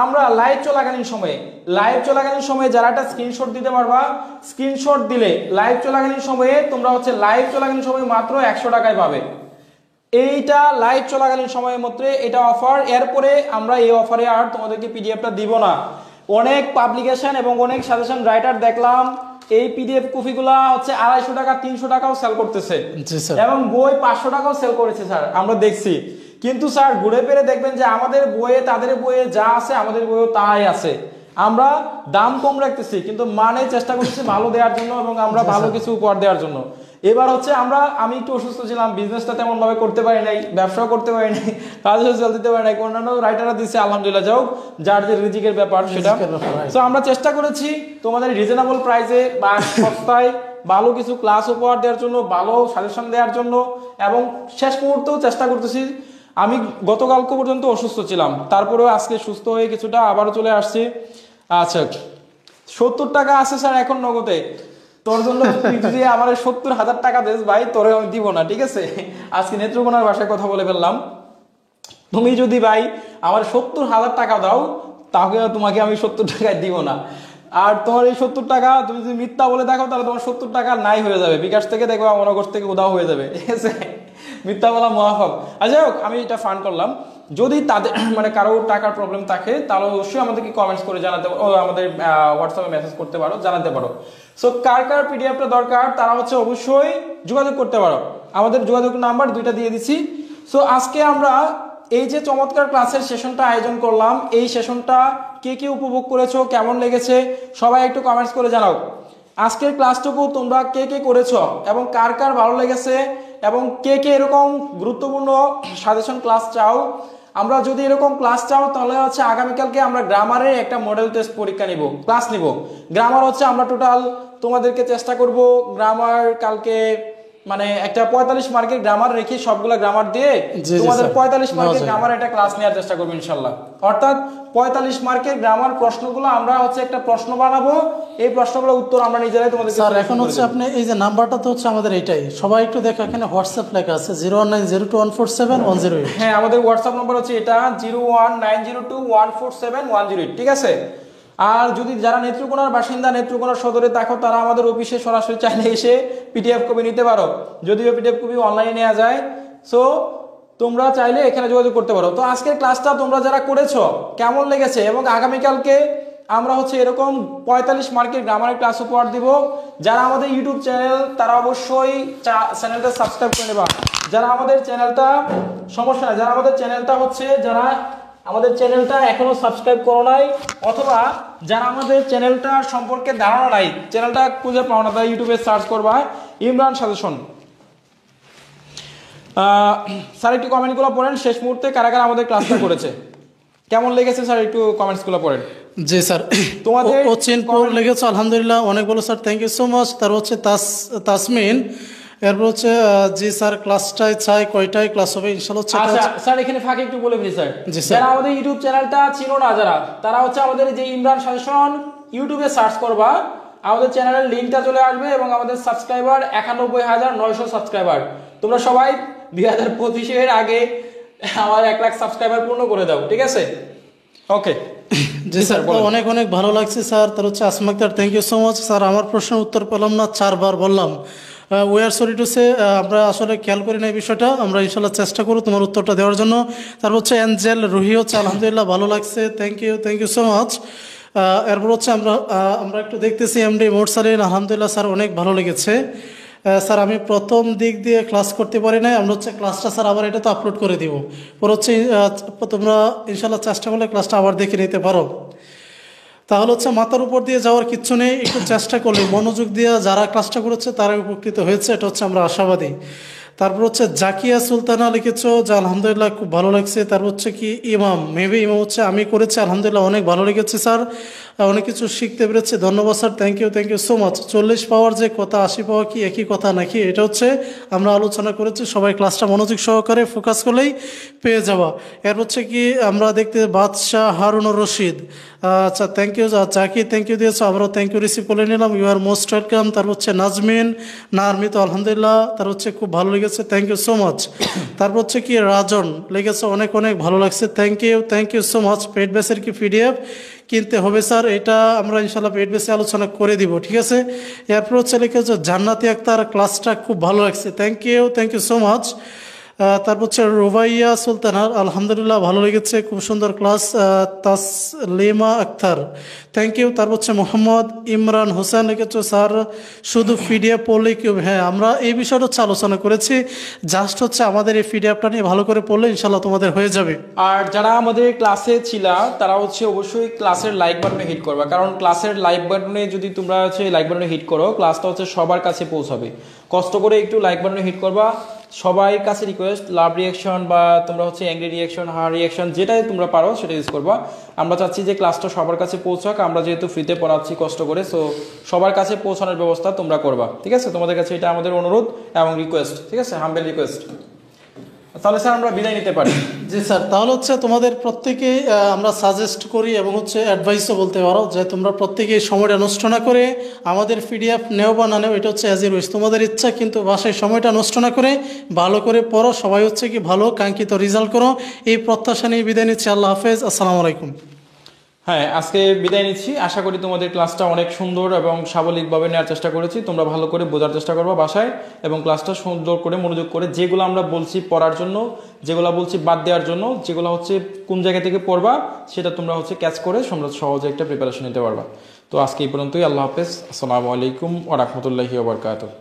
আমরা লাইভ চলাকালীন সময়ে যারা একটা স্ক্রিনশট দিতে পারবা, স্ক্রিনশট দিলে লাইভ চলাকালীন সময়ে তোমরা হচ্ছে লাইভ চলাকালীন সময়ে মাত্র 100 টাকায় পাবে। এইটা লাইভ চলাকালীন সময়ের মধ্যে এটা অফার। এরপরে আমরা এই অফারে আর তোমাদেরকে পিডিএফটা দিব না। অনেক পাবলিকেশন এবং অনেক সাজেশন রাইটার দেখলাম এই পিডিএফ কপিগুলা হচ্ছে 250 টাকা 300 টাকাও সেল করতেছে এবং বই 500 টাকাও সেল করেছে স্যার, আমরা দেখছি। কিন্তু স্যার ঘুরে ফিরে দেখবেন যে আমাদের বইয়ে, তাদের বইয়ে যা আছে আমাদের বইয়েও তাই আছে। আমরা দাম কম রাখতেছি কিন্তু মানে চেষ্টা করতেছি ভালো দেওয়ার জন্য এবং আমরা ভালো কিছু উপহার দেওয়ার জন্য। এবার হচ্ছে আমি একটু অসুস্থ ছিলাম, বিজনেসটা তেমন ভাবে করতে পারি নাই, ব্যবসাও করতে পারি নাই, কাজও চল দিতে পারি নাই, অন্যান্য রাইটাররা দিচ্ছে আলহামদুলিল্লাহ, যাও যার যে রিজিকের ব্যাপার সেটা। তো আমরা চেষ্টা করেছি তোমাদের রিজনেবল প্রাইসে বা সস্তায় ভালো কিছু ক্লাস উপহার দেওয়ার জন্য, ভালো সাজেশন দেওয়ার জন্য এবং শেষ মুহূর্তেও চেষ্টা করতেছি। আমি গতকালকে পর্যন্ত অসুস্থ ছিলাম, তারপরেও আজকে সুস্থ হয়ে কিছুটা আবারও চলে আসছি। আচ্ছা, 70 টাকা আছে স্যার এখন নগদে, তোর জন্য তুই যদি আমার 70,000 টাকা দেস ভাই, তোরে আমি দিব না, ঠিক আছে? আজকে নেত্রকোনার ভাষায় কথা বলে ফেললাম। তুমি যদি ভাই আমার 70,000 টাকা দাও তাহলে তোমাকে আমি 70 টাকায় দিব না। আর তোমার এই 70 টাকা তুমি যদি মিথ্যা বলে দেখো তাহলে তোমার 70 টাকা নাই হয়ে যাবে, বিকাশ থেকে দেখবা মনোগর থেকে উদাও হয়ে যাবে, ঠিক আছে? মিথ্যা বলা মহাপাপ। আর যাই হোক, আমি এটা ফান করলাম। যদি তাদের মানে কারো টাকার প্রবলেম থাকে তাহলে অবশ্যই আমাদেরকে কমেন্টস করে জানাতে পারো, আমাদের হোয়াটসঅ্যাপে মেসেজ করতে পারো, জানাতে পারো। সো কার কার পিডিএফটা দরকার তারা হচ্ছে অবশ্যই যোগাযোগ করতে পারো। আমাদের যোগাযোগ নাম্বার 2টা দিয়ে দিচ্ছি। সো আজকে আমরা এই যে চমৎকার ক্লাসের সেশনটা আয়োজন করলাম, এই সেশনটা কে কে উপভোগ করেছো, কেমন লেগেছে সবাই একটু কমেন্টস করে জানাও। আজকের ক্লাসটুকু তোমরা কে কে করেছো এবং কার কার ভালো লেগেছে এবং কে কে এরকম গুরুত্বপূর্ণ সাজেশন ক্লাস চাও। আমরা যদি এরকম ক্লাস চাও তাহলে হচ্ছে আগামীকালকে আমরা গ্রামারের একটা মডেল টেস্ট পরীক্ষা নিব, ক্লাস নিব। গ্রামার হচ্ছে আমরা টোটাল তোমাদেরকে চেষ্টা করব গ্রামার কালকে মানে একটা 45 মার্কের গ্রামার রেখে সবগুলা গ্রামার দিয়ে তোমাদের 45 মার্কের গ্রামার একটা ক্লাস নেওয়ার চেষ্টা করবো ইনশাল্লাহ। অর্থাৎ 45 মার্কের গ্রামার প্রশ্নগুলো আমরা হচ্ছে একটা প্রশ্ন বানাবো, এই প্রশ্নগুলোর উত্তর আমরা নিজেরাই তোমাদের। স্যার এখন হচ্ছে আপনি এই যে নাম্বারটা তো হচ্ছে আমাদের এইটাই, সবাই একটু দেখো এখানে হোয়াটসঅ্যাপ লেখা আছে 01902147108। হ্যাঁ, আমাদের হোয়াটসঅ্যাপ নাম্বার হচ্ছে এটা 01902147108, ঠিক আছে। আর যদি যারা নেত্রকোনার বাসিন্দা, নেত্রকোনার সদরে থাকো, তারা আমাদের অফিসে সরাসরি চাইলে এসে পিডিএফ কপি নিতে পারো, যদিও পিডিএফ কপি অনলাইনে নেওয়া যায়। সো তোমরা চাইলে এখানে যোগাযোগ করতে পারো। তো আজকের ক্লাসটা তোমরা যারা করেছো কেমন লেগেছে, এবং আগামীকালকে আমরা হচ্ছে এরকম 45 মার্কের গ্রামারের ক্লাস উপহার দিব। যারা আমাদের ইউটিউব চ্যানেল তারা অবশ্যই চ্যানেলটা সাবস্ক্রাইব করে নেবা। যারা আমাদের চ্যানেলটা সমস্যা নাই, যারা আমাদের চ্যানেলটা হচ্ছে যারা আমাদের চ্যানেলটা এখনো সাবস্ক্রাইব করো নাই, অথবা যারা আমাদের চ্যানেলটা সম্পর্কে ধারণা নাই, চ্যানেলটা খুঁজে পাও না, তাই ইউটিউবে সার্চ করবা ইমরান সাজেশন। স্যার একটু কমেন্টগুলো পড়েন, শেষ মুহূর্তে কারা কারা আমাদের ক্লাসটা করেছে, কেমন লেগেছে স্যার একটু কমেন্টসগুলো পড়েন। জি স্যার, তোমাদের ওচিনপুর লেগেছে আলহামদুলিল্লাহ, অনেক ভালো sir, thank you so much. তার হচ্ছে তাসমিন, এরপর হচ্ছে জি স্যার ক্লাসটাই চাই, কয়টায় ক্লাস হবে ইনশাআল্লাহ। আচ্ছা স্যার এখানে ফাঁকে একটু বলে দিই স্যার, যারা আমাদের ইউটিউব চ্যানেলটা ছিল না যারা, তারা হচ্ছে আমাদের যে ইমরান সাজেশন ইউটিউবে সার্চ করবা, আমাদের চ্যানেলের লিঙ্কটা চলে আসবে, এবং আমাদের সাবস্ক্রাইবার 91,900 সাবস্ক্রাইবার। তোমরা সবাই 2025-এর আগে আমার 1 লাখ সাবস্ক্রাইবার পূর্ণ করে দাও, ঠিক আছে? ওকে জি স্যার, অনেক অনেক ভালো লাগছে স্যার। তার হচ্ছে Asma Akter, thank you so much sir. আমার প্রশ্নের উত্তর পেলাম না, 4 বার বললাম, we are sorry to say, আমরা আসলে খেয়াল করি না এই বিষয়টা, আমরা ইনশাল্লাহ চেষ্টা করব তোমার উত্তরটা দেওয়ার জন্য। তারপর হচ্ছে অ্যাঞ্জেল রুহি হচ্ছে আলহামদুলিল্লাহ ভালো লাগছে, থ্যাংক ইউ সো মাচ। এরপর হচ্ছে আমরা একটু দেখতেছি এমডি মোরসালিন, আলহামদুলিল্লাহ স্যার অনেক ভালো লেগেছে স্যার। আমি প্রথম দিক দিয়ে ক্লাস করতে পারি না, আমরা হচ্ছে ক্লাসটা স্যার আবার এটা তো আপলোড করে দিব, পর হচ্ছে তোমরা ইনশাল্লাহ চেষ্টা করলে ক্লাসটা আবার দেখে নিতে পারো। তাহলে হচ্ছে মাথার উপর দিয়ে যাওয়ার কিচ্ছু নেই, একটু চেষ্টা করলে মনোযোগ দিয়ে যারা ক্লাসটা করেছে তারা উপকৃত হয়েছে, এটা হচ্ছে আমরা আশাবাদী। তারপর হচ্ছে জাকিয়া সুলতানা লিখেছ যে আলহামদুলিল্লাহ খুব ভালো লাগছে। তারপর হচ্ছে কি ইমাম, মেবি ইমাম হচ্ছে আমি করেছি, আলহামদুলিল্লাহ অনেক ভালো লেগেছে স্যার, অনেক কিছু শিখতে পেরেছি, ধন্যবাদ sir, thank you so much. 40 পাওয়ার যে কথা 80 পাওয়া কি একই কথা নাকি, এটা হচ্ছে আমরা আলোচনা করেছি, সবাই ক্লাসটা মনোযোগ সহকারে ফোকাস করলেই পেয়ে যাওয়া। এর হচ্ছে কি আমরা দেখতে বাদশাহ হারুনুর রশিদ, আচ্ছা thank you. Zaki thank you দিয়েছো, আমরাও থ্যাংক ইউ রিসিভ করে নিলাম, ইউ আর মোস্ট ওয়েলকাম। তার হচ্ছে নাজমিন নারমি তো আলহামদুলিল্লাহ, তার হচ্ছে খুব ভালো লেগেছে, থ্যাংক ইউ সো মাচ। তারপর হচ্ছে কি রাজন লেগেছে, অনেক অনেক ভালো লাগছে, থ্যাংক ইউ সো মাচ। পেড বেসের কি পিডিএফ কিনতে হবে স্যার, এটা আমরা ইনশাল্লাহ পেড বেসে আলোচনা করে দিব, ঠিক আছে। এরপর হচ্ছে লিখেছে জান্নাতি আক্তার, ক্লাসটা খুব ভালো লাগছে, থ্যাংক ইউ সো মাচ। তারপর হচ্ছে রুবাইয়া সুলতানা, আলহামদুলিল্লাহ ভালো লেগেছে, খুব সুন্দর class. Taslima Akter, thank you. তারপর হচ্ছে মোহাম্মদ ইমরান হোসেন লিখেছে স্যার শুধু পিডিএফ পড়লেই কি হবে, হ্যাঁ আমরা এই বিষয়টা হচ্ছে আলোচনা করেছি, জাস্ট হচ্ছে আমাদের এই পিডিএফটা নিয়ে ভালো করে পড়লে ইনশাল্লাহ তোমাদের হয়ে যাবে। আর যারা আমাদের ক্লাসে ছিলা তারা হচ্ছে অবশ্যই ক্লাসের লাইক বাটনে হিট করবা, কারণ ক্লাসের লাইক বাটনে যদি তোমরা হচ্ছে লাইক বাটনে হিট করো, ক্লাসটা হচ্ছে সবার কাছে পৌঁছাবে। কষ্ট করে একটু লাইক বাটনে হিট করবা, সবাই কাছে রিকোয়েস্ট, লাভ রিয়াকশন বা তোমরা হচ্ছে অ্যাংরি রিয়াকশন, হার রিয়াকশন, যেটাই তোমরা পারো সেটা ইউজ করবা। আমরা চাচ্ছি যে ক্লাসটা সবার কাছে পৌঁছাক, আমরা যেহেতু ফ্রিতে পড়াচ্ছি কষ্ট করে, সো সবার কাছে পৌঁছানোর ব্যবস্থা তোমরা করবা, ঠিক আছে। তোমাদের কাছে এটা আমাদের অনুরোধ এবং রিকোয়েস্ট, ঠিক আছে, হাম্বেল রিকোয়েস্ট। তাহলে স্যার আমরা বিদায় নিতে পারি। জি স্যার, তাহলে হচ্ছে তোমাদের প্রত্যেকেই আমরা সাজেস্ট করি এবং হচ্ছে অ্যাডভাইসও বলতে পারো যে তোমরা প্রত্যেকেই সময়টা নষ্ট না করে আমাদের পিডিএফ নেও বা না নেও, এটা হচ্ছে অ্যাজ ইউ উইশ, তোমাদের ইচ্ছা, কিন্তু বাসায় সময়টা নষ্ট না করে ভালো করে পড়ো, সবাই হচ্ছে কি ভালো কাঙ্ক্ষিত রেজাল্ট করো, এই প্রত্যাশা নিয়ে বিদায় নিচ্ছি। আল্লাহ হাফেজ, আসসালামু আলাইকুম। হ্যাঁ, আজকে বিদায় নিচ্ছি। আশা করি তোমাদের ক্লাসটা অনেক সুন্দর এবং স্বাভাবিকভাবে নেওয়ার চেষ্টা করেছি, তোমরা ভালো করে বোঝার চেষ্টা করবো বাসায়, এবং ক্লাসটা সুন্দর করে মনোযোগ করে যেগুলো আমরা বলছি পড়ার জন্য, যেগুলো বলছি বাদ দেওয়ার জন্য, যেগুলো হচ্ছে কোন জায়গা থেকে পড়বা সেটা তোমরা হচ্ছে ক্যাচ করে তোমরা সহজে একটা প্রিপারেশন নিতে পারবা। তো আজকে এই পর্যন্তই, আল্লাহ হাফেজ, আসসালামু আলাইকুম ওয়া রাহমাতুল্লাহি ওয়া বারাকাতুহু।